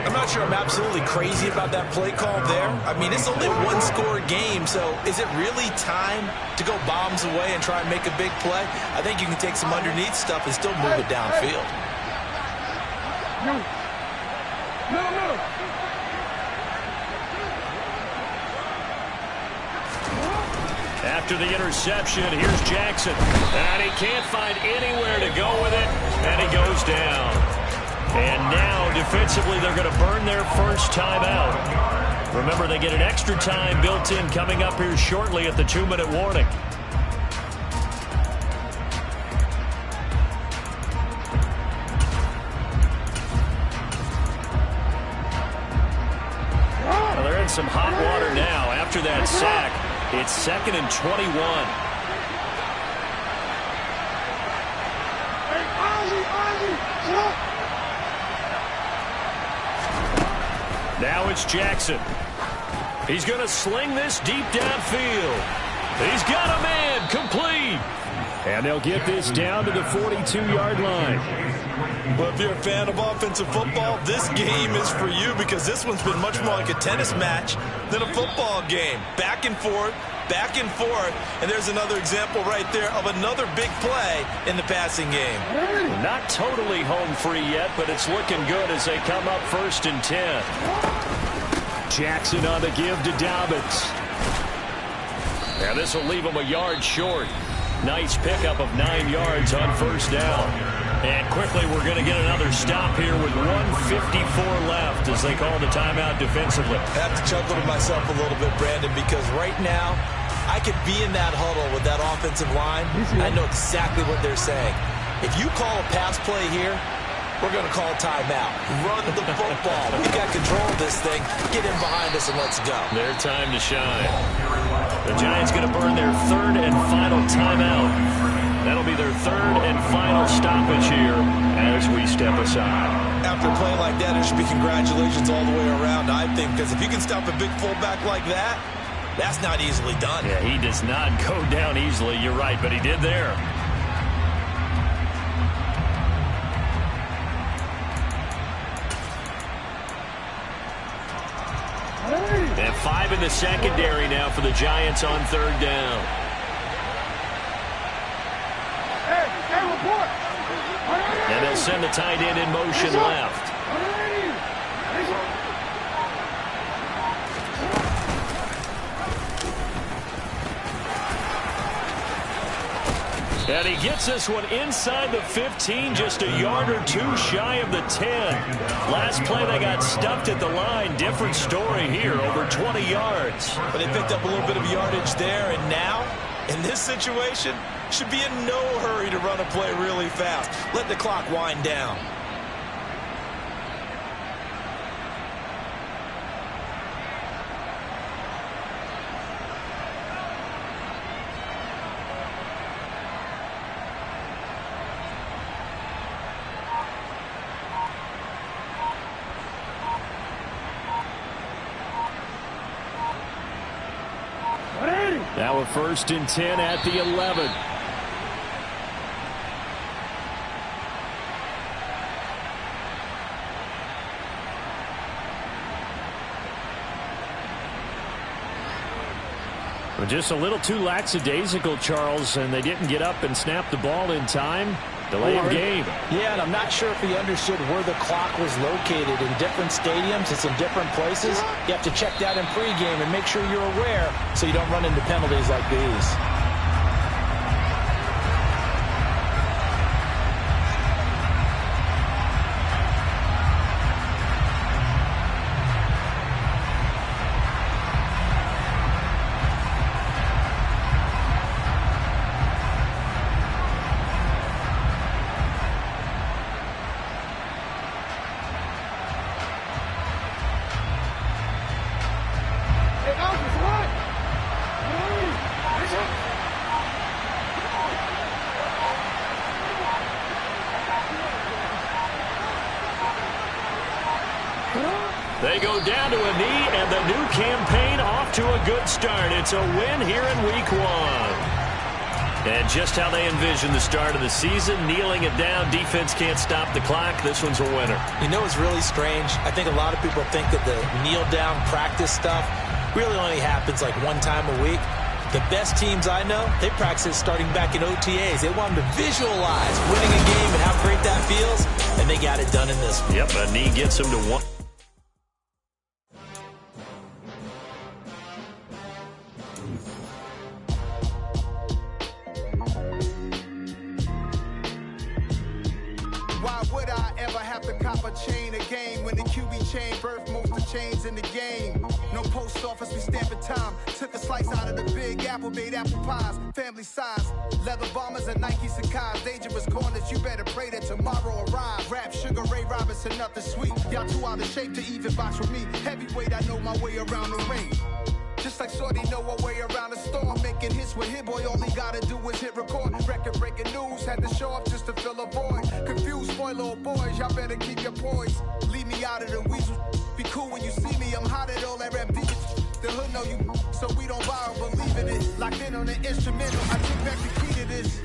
I'm not sure I'm absolutely crazy about that play call there. I mean, it's only a one-score game, so is it really time to go bombs away and try and make a big play? I think you can take some underneath stuff and still move it downfield. No. After the interception, here's Jackson. And he can't find anywhere to go with it, and he goes down. And now, defensively, they're going to burn their first timeout. Remember, they get an extra time built in coming up here shortly at the 2-minute warning. Well, they're in some hot water now after that sack. It's 2nd and 21. Now it's Jackson. He's going to sling this deep downfield. He's got a man, complete. And they'll get this down to the 42-yard line. Well, if you're a fan of offensive football, this game is for you because this one's been much more like a tennis match than a football game. Back and forth, and there's another example right there of another big play in the passing game. Not totally home free yet, but it's looking good as they come up 1st and 10. Jackson on the give to Dobbins. Now this will leave him a yard short. Nice pickup of 9 yards on 1st down. And quickly, we're going to get another stop here with 1:54 left as they call the timeout defensively. I have to chuckle to myself a little bit, Brandon, because right now, I could be in that huddle with that offensive line. I know exactly what they're saying. If you call a pass play here, we're going to call a timeout. Run the football. We got control of this thing. Get in behind us and let's go. Their time to shine. The Giants going to burn their third and final timeout. That'll be their third and final stoppage here as we step aside. After playing like that, there should be congratulations all the way around, I think, because if you can stop a big fullback like that, that's not easily done. Yeah, he does not go down easily. You're right, but he did there. And 5 in the secondary now for the Giants on third down. And they'll send the tight end in motion left. And he gets this one inside the 15, just a yard or two shy of the 10. Last play, they got stuffed at the line. Different story here, over 20 yards. But they picked up a little bit of yardage there, and now, in this situation, should be in no hurry to run a play really fast. Let the clock wind down. Now a 1st and 10 at the 11. Just a little too lackadaisical, Charles, and they didn't get up and snap the ball in time. Delayed game. Yeah, and I'm not sure if he understood where the clock was located. In different stadiums, it's in different places. You have to check that in pregame and make sure you're aware so you don't run into penalties like these. They go down to a knee, and the new campaign off to a good start. It's a win here in Week 1. And just how they envisioned the start of the season, kneeling it down, defense can't stop the clock. This one's a winner. You know, it's really strange. I think a lot of people think that the kneel-down practice stuff really only happens like one time a week. The best teams I know, they practice it starting back in OTAs. They want them to visualize winning a game and how great that feels, and they got it done in this one. Yep, a knee gets them to one. Why would I ever have to cop a chain a game when the QB chain birthed most of chains in the game? No post office, we stamping time. Took a slice out of the big apple, made apple pies, family size. Leather bombers and Nike Sacai's. Dangerous corners, you better pray that tomorrow arrives. Rap, Sugar Ray Robinson, nothing sweet. Y'all too out of shape to even box with me. Heavyweight, I know my way around the ring. Just like Shorty know her way around the storm. Making hits with Hit Boy, all he gotta do is hit record. Record-breaking news, had to show up just to fill a void. Confused, spoiled little boys, y'all better keep your poise. Leave me out of the weasel. Be cool when you see me, I'm hot at all that rap deep. The hood know you, so we don't borrow, believe in it. Locked in on the instrumental, I take back the key to this.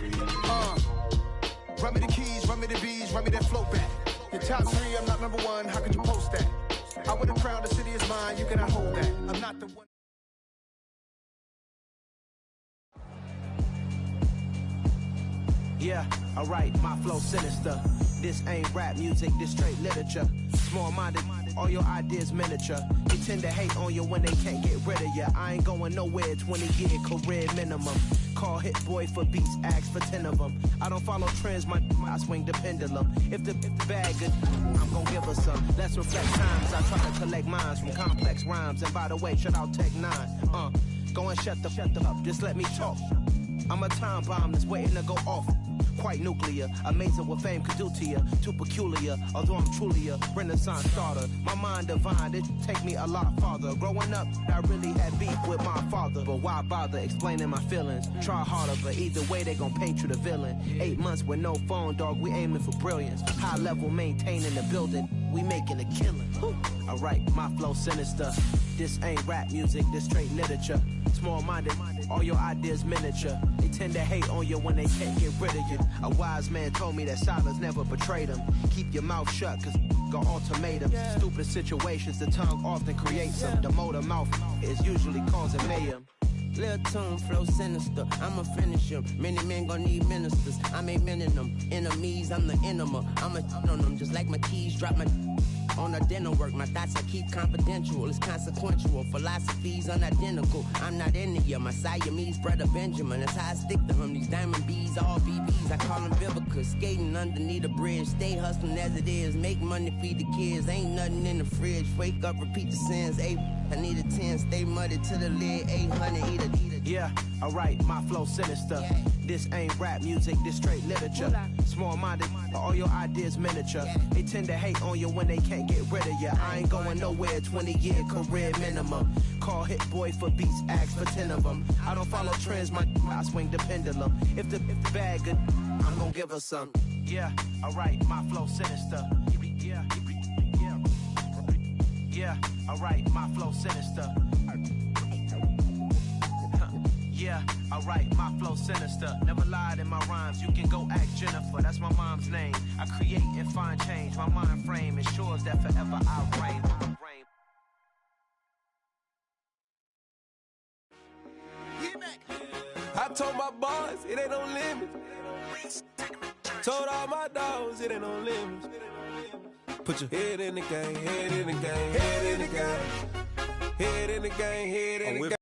Run me the keys, run me the bees, run me that flow back. Your top 3, I'm not number 1, how could you post that? I would have crowned the city is mine, you cannot hold that. I'm not the one. Yeah, alright, my flow sinister. This ain't rap music, this straight literature. Small-minded all your ideas miniature. They tend to hate on you when they can't get rid of you. I ain't going nowhere, 20-year career minimum. Call Hit Boy for beats, ask for 10 of them. I don't follow trends, I swing the pendulum. If the bag good, I'm gon' give her some. Let's reflect times, I try to collect minds from complex rhymes. And by the way, shout out Tech 9. Go and shut the up, just let me talk. I'm a time bomb that's waiting to go off. Quite nuclear, amazing what fame could do to you. Too peculiar, although I'm truly a Renaissance starter. My mind divine, it take me a lot farther. Growing up, I really had beef with my father. But why bother explaining my feelings? Try harder, but either way they gon' paint you the villain. 8 months with no phone, dog, we aiming for brilliance. High level maintaining the building, we making a killing. Alright, my flow sinister. This ain't rap music, this straight literature. Small-minded, all your ideas miniature. They tend to hate on you when they can't get rid of you. A wise man told me that silence never betrayed him. Keep your mouth shut, cause got ultimatums. Stupid situations, the tongue often creates them. The motor mouth is usually causing mayhem. Lil' tune, flow sinister, I'ma finish him. Many men gon' need ministers, I'm a men in them. Enemies, I'm the enema, I'ma on them. Just like my keys, drop my on the dinner work. My thoughts I keep confidential, it's consequential. Philosophies unidentical, I'm not into you. My Siamese brother Benjamin, that's how I stick to him. These diamond bees, all BBs, I call them Vivica. Skating underneath the bridge, stay hustling as it is. Make money, feed the kids, ain't nothing in the fridge. Wake up, repeat the sins, I need a 10, stay muddy to the lid, 800, eat a. Yeah, alright, my flow sinister. This ain't rap music, this straight literature. Small-minded, all your ideas miniature. They tend to hate on you when they can't get rid of you. I ain't going nowhere, 20-year career minimum. Call Hit Boy for beats, ask for 10 of them. I don't follow trends, I swing the pendulum. If the bag good, I'm gon' give her some. Yeah, alright, my flow sinister. Yeah, alright, my flow sinister. Yeah, alright, my flow sinister. Never lied in my rhymes, you can go ask Jennifer. That's my mom's name. I create and find change. My mind frame ensures that forever I'll reign. I told my boys, it ain't no limits. Told all my dogs, it ain't no limits. Put your head in the game, head in the game, head in the game. Head in the game, head in the game.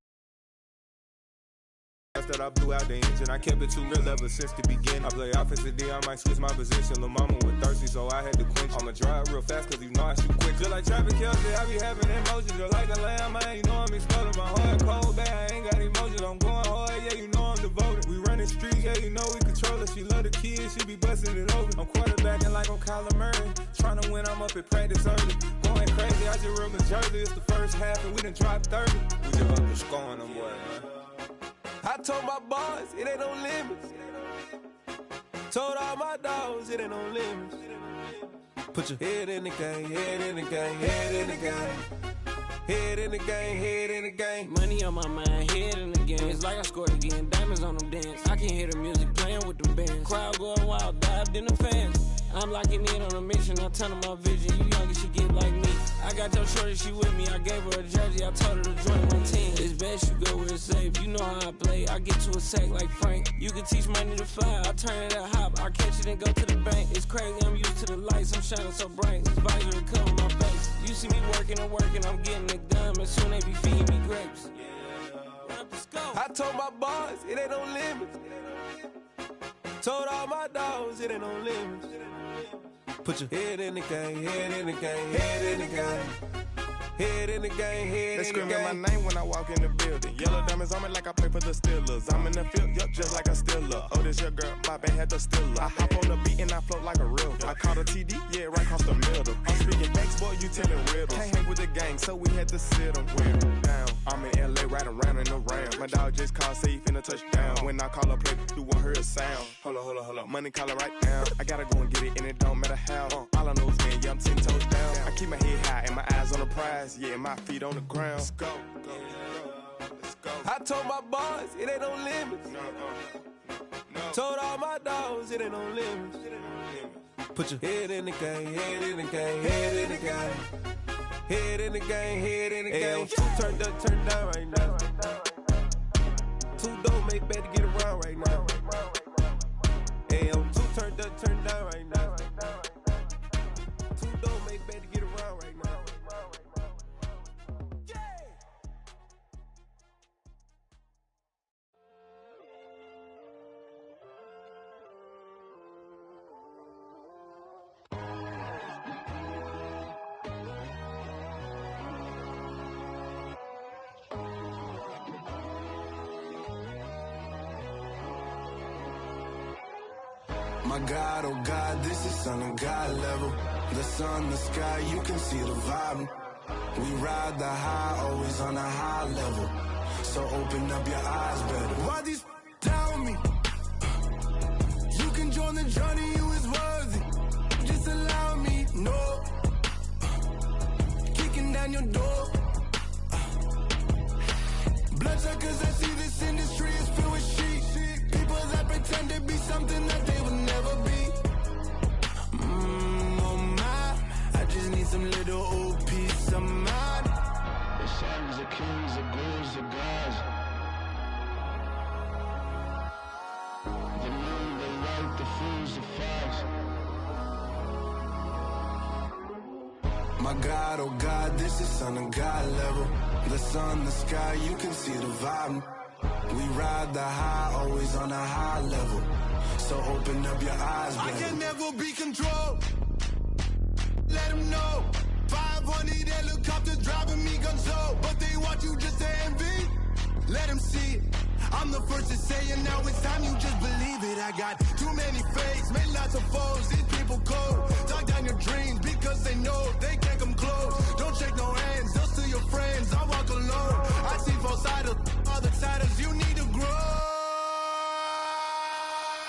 That I blew out the engine, I kept it too real ever since the beginning. I play offensive D, I might switch my position. Lil' mama was thirsty, so I had to quench. I'ma drive real fast, cause you know I shoot quick. Just like traffic Kelsey, I be having emotions. Just like a lamb, man, you know I'm exploding. My heart cold, bad, I ain't got emotions. I'm going hard, yeah, you know I'm devoted. We running streets, yeah, you know we control it. She love the kids, she be busting it over. I'm quarterbacking like I'm Kyler Murray. Trying to win, I'm up at practice early. Going crazy, I just real Jersey. It's the first half, and we done dropped 30. We just up to scoring them, boy, man. I told my boys, it ain't no limits. Told all my dogs, it ain't no limits. Put your head in the game, head in the game, head in the game. Head in the game, head in the game. Money on my mind, head in the game. It's like I scored again, diamonds on them dance. I can hear the music playing with them bands. Crowd going wild, dived in the fans. I'm locking in on a mission, I tell her my vision. You young and she get like me. I got your shorty, she with me. I gave her a jersey, I told her to join my team. It's best you go where it's safe. You know how I play. I get to a sack like Frank. You can teach money to fly. I turn it at hop. I catch it and go to the bank. It's crazy, I'm used to the lights. I'm shining so bright. This visor cover my face. You see me working and working. I'm getting it done. And soon they be feeding me grapes. I told my boys, it ain't no limits. Told all my dogs, it ain't no limits. Put your head in the game, head in the game, head in the game. Head in the game, head in the game. They screaming my name when I walk in the building. Yellow diamonds on me like I play for the Steelers. I'm in the field, yup, just like a Steeler. Oh, this your girl, my band had the Steeler. I hop on the beat and I float like a real. I caught a TD, yeah, right across the middle. I'm speaking facts, boy, you telling riddles. Can't hang with the gang, so we had to sit them down. I'm in LA, riding around in the Ram. My dog just called, say he finna touchdown. When I call a play, you won't hear a sound. Hold up, money calling right now. I gotta go and get it, and it don't matter how. All I know is, man, yeah, I'm 10 toes down. I keep my head high and my eyes on the prize. Yeah, my feet on the ground. Let's go. I told my boys, it ain't no limits. Told all my dogs, it ain't no limits. Put your head in the game, head in the game, head in the game. Head in the game, head in the game. Two turned up, turned down right now. Two don't make bad to get around right now. Two turned up, turned down right now. Two don't make bad to get around right now. My God, oh God, this is on a God level. The sun, the sky, you can see the vibe. We ride the high, always on a high level. So open up your eyes better. Why these tell me? You can join the journey, you is worthy. Just allow me, no. Kicking down your door. Bloodsuckers, I see this industry is filled with sheep. People that pretend to be something that they will never be. Oh my, I just need some little old peace of mind. The sons of kings, the ghouls, the gods. The moon, the light, the fools, the facts. My God, oh God, this is on a God level. The sun, the sky, you can see the vibe. We ride the high, always on a high level. So open up your eyes, baby. I can never be controlled. Let them know. 500 helicopters driving me gunso. But they want you just to envy. Let them see it. I'm the first to say it, now it's time you just believe it. I got too many fakes, made lots of foes. These people cold. Talk down your dreams because they know they can't come close. Don't shake no hands, they'll steal your friends. I walk alone. I see both sides of other siders. You need to grow.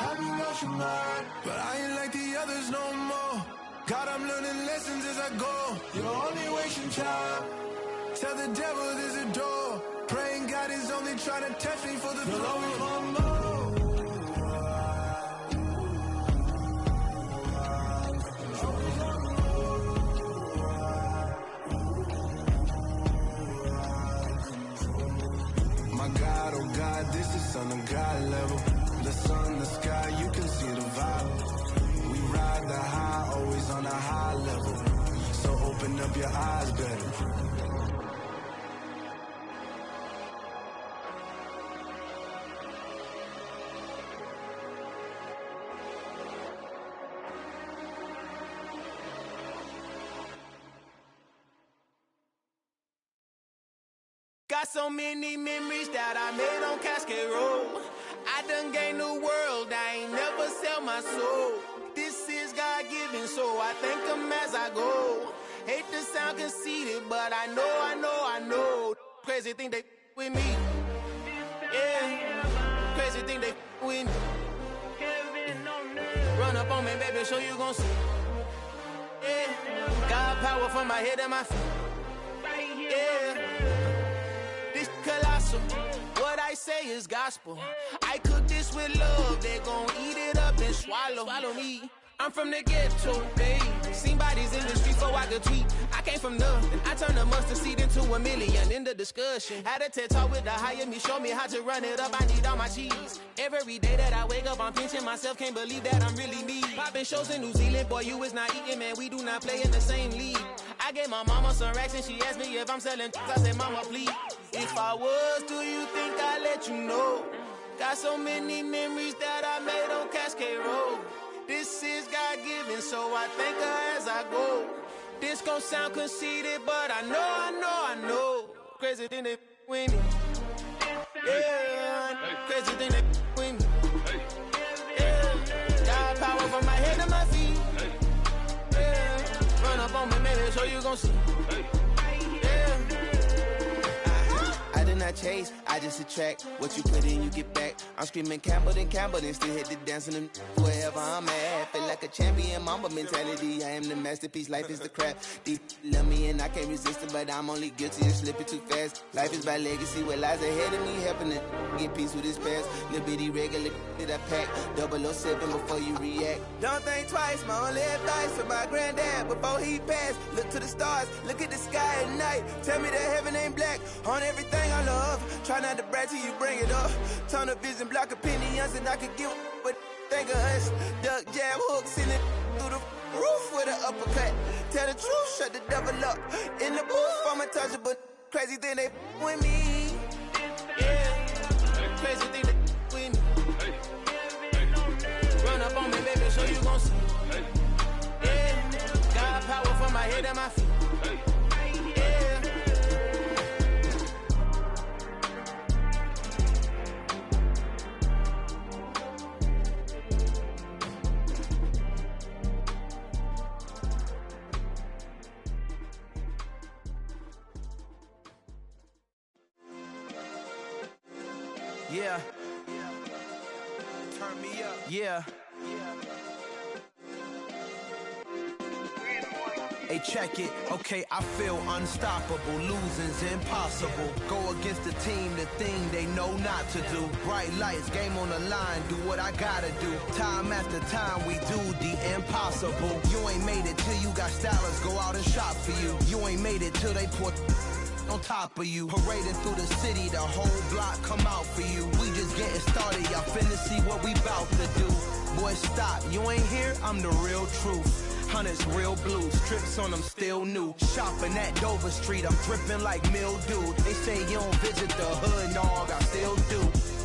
I be rushing mine, but I ain't like the others no more. God, I'm learning lessons as I go. You're only wasting time. Tell the devil there's a door. Praying God is only trying to test me for the throne. You'll always want more. My God, oh God, this is on a God level. The sun, the sky, you can see the vibe. We ride the high, always on a high level. So open up your eyes better. Got so many memories that I made on Cascade Road. I done gained the world, I ain't never sell my soul. This is God-given, so I thank him as I go. Hate to sound conceited, but I know. Crazy thing they with me. Yeah, crazy thing they with me. Run up on me, baby, so you gon' see. Yeah, got power from my head and my feet. Yeah. Colossal. What I say is gospel. I cook this with love. They gon' eat it up and swallow me. I'm from the ghetto, babe. Seen bodies in the streets so I could tweet. I came from nothing. I turned a mustard seed into a million. In the discussion, had a TED talk with the higher me. Show me how to run it up. I need all my cheese. Every day that I wake up, I'm pinching myself. Can't believe that I'm really me. Popping shows in New Zealand, boy, you is not eating, man. We do not play in the same league. I gave my mama some racks and she asked me if I'm selling. I said, mama, please. If I was, do you think I'd let you know? Got so many memories that I made on Cascade Road. This is God-given, so I thank her as I go. This gon' sound conceited, but I know. Crazy thing they with me. Yeah, crazy thing they with me. Yeah, got power from my head to my feet. Yeah, run up on me, maybe, so you gon' see. I did not chase, I just attract. What you put in, you get back. I'm screaming Campbell, then still hit the dance and wherever I'm at. Feel like a champion, mamba mentality. I am the masterpiece, life is the crap. Deep love me and I can't resist it, but I'm only guilty of slipping too fast. Life is by legacy, what lies ahead of me, helping it get peace with his past. Little bitty regular that I pack, 007 before you react. Don't think twice, my only advice for my granddad before he passed. Look to the stars, look at the sky at night. Tell me that heaven ain't black on everything I love. Try not to brag till you bring it up. Tunnel vision, block opinions, and I could give but think of us. Duck jab hooks in it through the roof with an uppercut. Tell the truth, shut the devil up. In the booth, I'm untouchable. Crazy thing they with me. Yeah, crazy thing they with me. Run up on me, baby, so you gon' see. Yeah, got power from my head and my feet. Yeah. Turn me up. Yeah. Hey, check it. Okay, I feel unstoppable. Losing's impossible. Go against the team, the thing they know not to do. Bright lights, game on the line, do what I gotta do. Time after time, we do the impossible. You ain't made it till you got stylers go out and shop for you. You ain't made it till they put on top of you. Parading through the city, the whole block come out for you. We just getting started, y'all finna see what we bout to do. Boy, stop, you ain't here, I'm the real truth. Hunters, real blue, strips on them still new. Shopping at Dover Street, I'm dripping like mildew. They say you don't visit the hood, dog, I still do.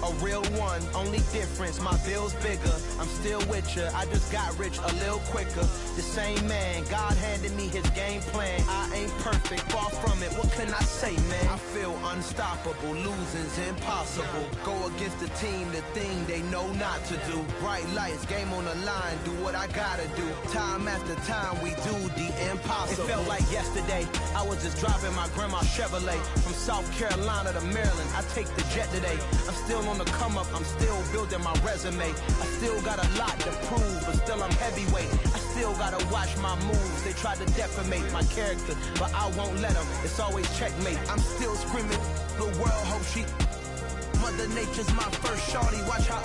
A real one, only difference, my bill's bigger. I'm still with ya, I just got rich a little quicker. The same man, God handed me his game plan. I ain't perfect, far from it, what can I say, man? I feel unstoppable, losing's impossible. Go against the team, the thing they know not to do. Bright lights, game on the line, do what I gotta do. Time after time, we do the impossible. It felt like yesterday, I was just driving my grandma's Chevrolet. From South Carolina to Maryland, I take the jet today. I'm still on the come up, I'm still building my resume. I still got a lot to prove, but still I'm heavyweight. I still gotta watch my moves. They tried to defamate my character, but I won't let them. It's always checkmate. I'm still screaming, the world hope she. Mother Nature's my first shorty, watch how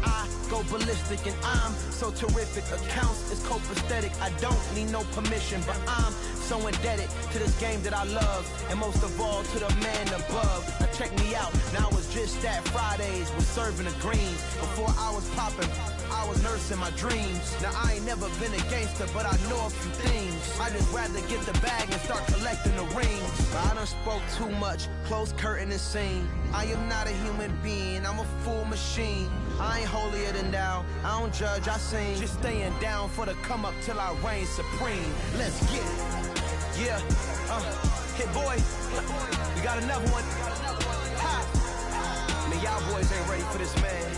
I go ballistic, and I'm so terrific. Accounts is copacetic, I don't need no permission, but I'm so indebted to this game that I love, and most of all to the man above. Now check me out, now it's just that Fridays was serving the greens. Before I was popping, I was nursing my dreams. Now I ain't never been a gangster, but I know a few things. I just rather get the bag and start collecting the rings. But I done spoke too much, close curtain and scene. I am not a human being, I'm a full machine. I ain't holier than thou, I don't judge, I sing. Just staying down for the come up till I reign supreme. Let's get it. Yeah, hit boy, we got another one. Ha. Man, y'all boys ain't ready for this, man.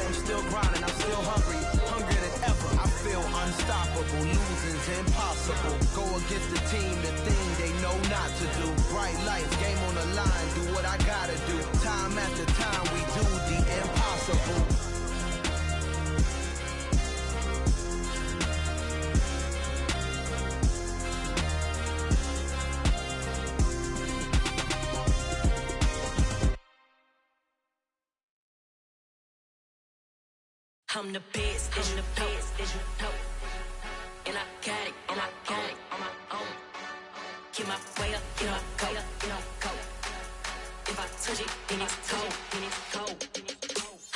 I'm still grinding, I'm still hungry, hungrier than ever. I feel unstoppable, losing's impossible. Go against the team, the thing they know not to do. Bright lights, game on the line, do what I gotta do. Time after time, we do the impossible. I'm the best, I'm the best, as you know. And I got it, and I got it on my own. Get my way up, get my go, go. If I touch it, then it's cold, then it's cold.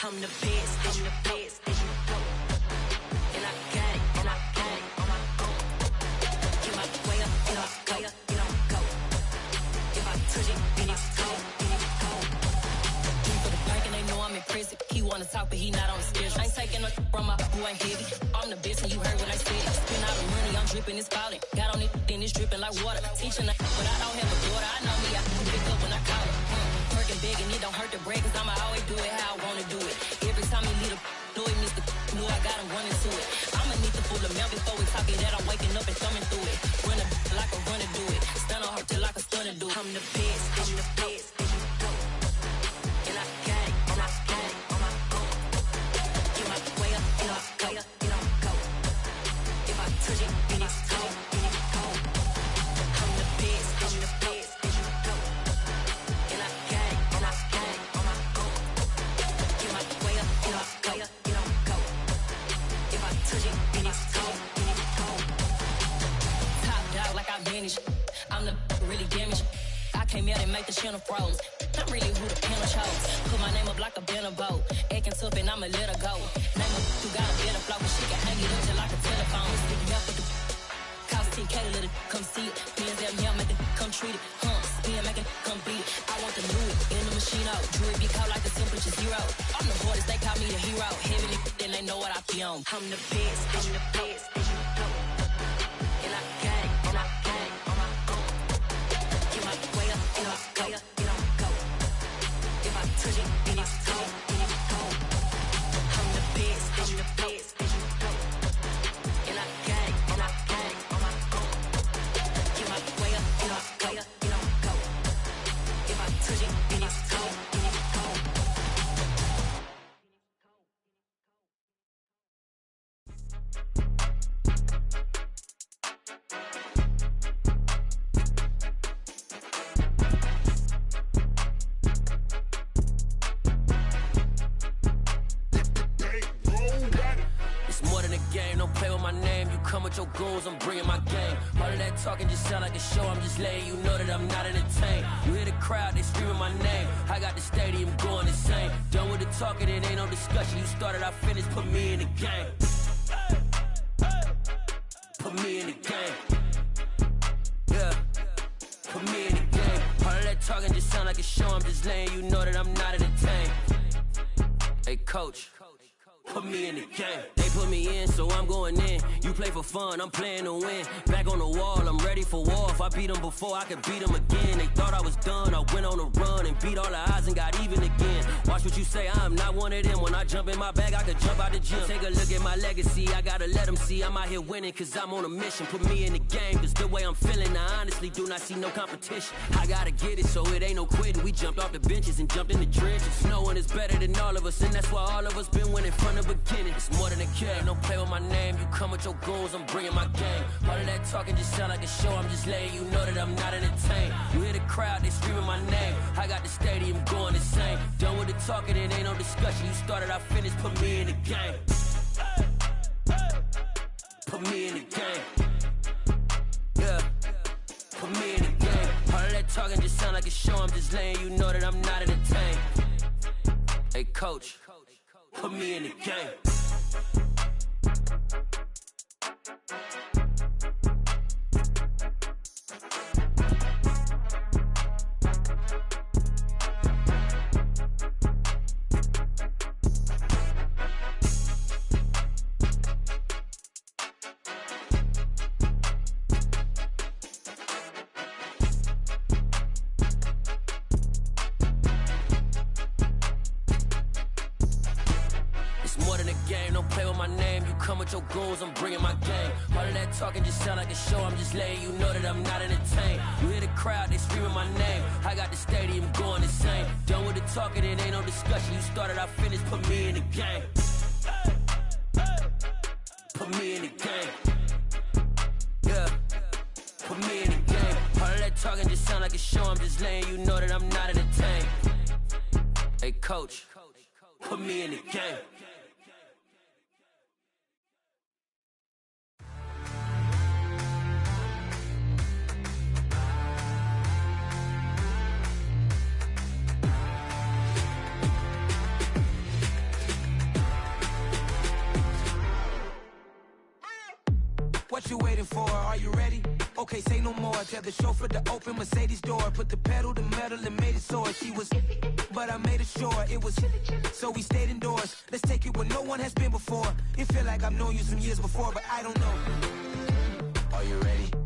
I'm the best, I'm the best, as you know. And I got it, and I got it on my own. Get my way up, get my go. If I touch it, then it's cold, then it's cold. For the bank and they know I'm impressive. He wanna talk, but he not on the schedule. I ain't taking no from my boy ain't heavy. I'm the best and you heard what I said. Spend all the money, I'm dripping, it's falling. Got on it, then it's dripping like water. Teaching but I don't have a daughter. I know me, I can pick up when I call her. Working big and it don't hurt to break, cause I'ma always do it how I wanna do it. Every time he lead a know he missed the know I got him running to it. I'ma need to pull the mail before we talk it that I'm waking up and thumbing through it. Run a like a runner do it. Stun on her till like a stunner do it. I'm the best, I'm the best. And I got it, and I got it on my own. Get my way up, get my go. If I touch it, then it's cold, then it's cold. I'm the best, I'm the best. And I got it, and I got it on my own. Get my way up, get my go. If I touch it, then it's cold, then it's cold. Top dog like I vanished. I'm the really damaged. I came out and make the channel froze. I'm really who the panel chose. Put my name up like a banner boat. Acting tough and I'ma let her go. Name her who got a better flow, but she can hang it up just like a telephone. Sticking up with the cost 10K to let it come see it. Bands out here, make it come treat it. Spin, make it come beat it. I want the new it in the machine out. Jewelry be cold like the temperature zero. I'm the hardest, they call me the hero. Heavy then they know what I be on. I'm the best, I'm the best. And I got it, and I got it on my own. Get my way up, get my go. If I touch it, then it's cold, then it's cold. I'm the best, I'm the best. And I got it, and I got it on my own. Get my way up, get my go. If I touch it, then it's cold, then it's cold. With your goons, I'm bringing my game. All of that talking just sound like a show. I'm just letting you know that I'm not entertained. You hear the crowd, they screaming my name. I got the stadium going insane. Done with the talking, it ain't no discussion. You started, I finished, put me in the game. Put me in the game. Yeah, put me in the game. All of that talking just sound like a show. I'm just letting you know that I'm not entertained. Hey, coach, put me in the game. They put me in, so I'm going in. You play for fun, I'm playing to win. Back on the wall, I'm ready for war. If I beat them before, I could beat them again. They thought I was done, I went on a run and beat all the odds and got even again. Watch what you say, I'm not one of them. When I jump in my bag, I could jump out the gym. Take a look at my legacy, I gotta let them see I'm out here winning, cause I'm on a mission. Put me in the game, cause the way I'm feeling, I honestly do not see no competition. I gotta get it, so it ain't no quitting. We jumped off the benches and jumped in the trenches. No one is better than all of us, and that's why all of us been winning from the beginning. It's more than a game, don't play with my name. You come with your goons, I'm bringing my game. All of that talking just sound like a show. I'm just letting you know that I'm not entertained. You hear the crowd, they screaming my name. I got the stadium going insane. Done with the talking, it ain't no discussion. You started, I finished, put me in the game. Put me in the game. Yeah, put me in the game. All of that talking just sound like a show. I'm just letting you know that I'm not entertained. Hey, coach, put me in the game. Your goals, I'm bringing my game. All of that talking just sound like a show. I'm just letting you know that I'm not entertained. You hear the crowd, they screaming my name. I got the stadium going insane. Done with the talking, it ain't no discussion. You started, I finished, put me in the game. Put me in the game. Yeah, put me in the game. All of that talking just sound like a show. I'm just letting you know that I'm not entertained. Hey, coach, put me in the game. What you waiting for? Are you ready? Okay, say no more. Tell the chauffeur to open Mercedes door. Put the pedal to metal and made it soar. She was, but I made it sure it was. So we stayed indoors. Let's take it where no one has been before. It feel like I've known you some years before, but I don't know. Are you ready?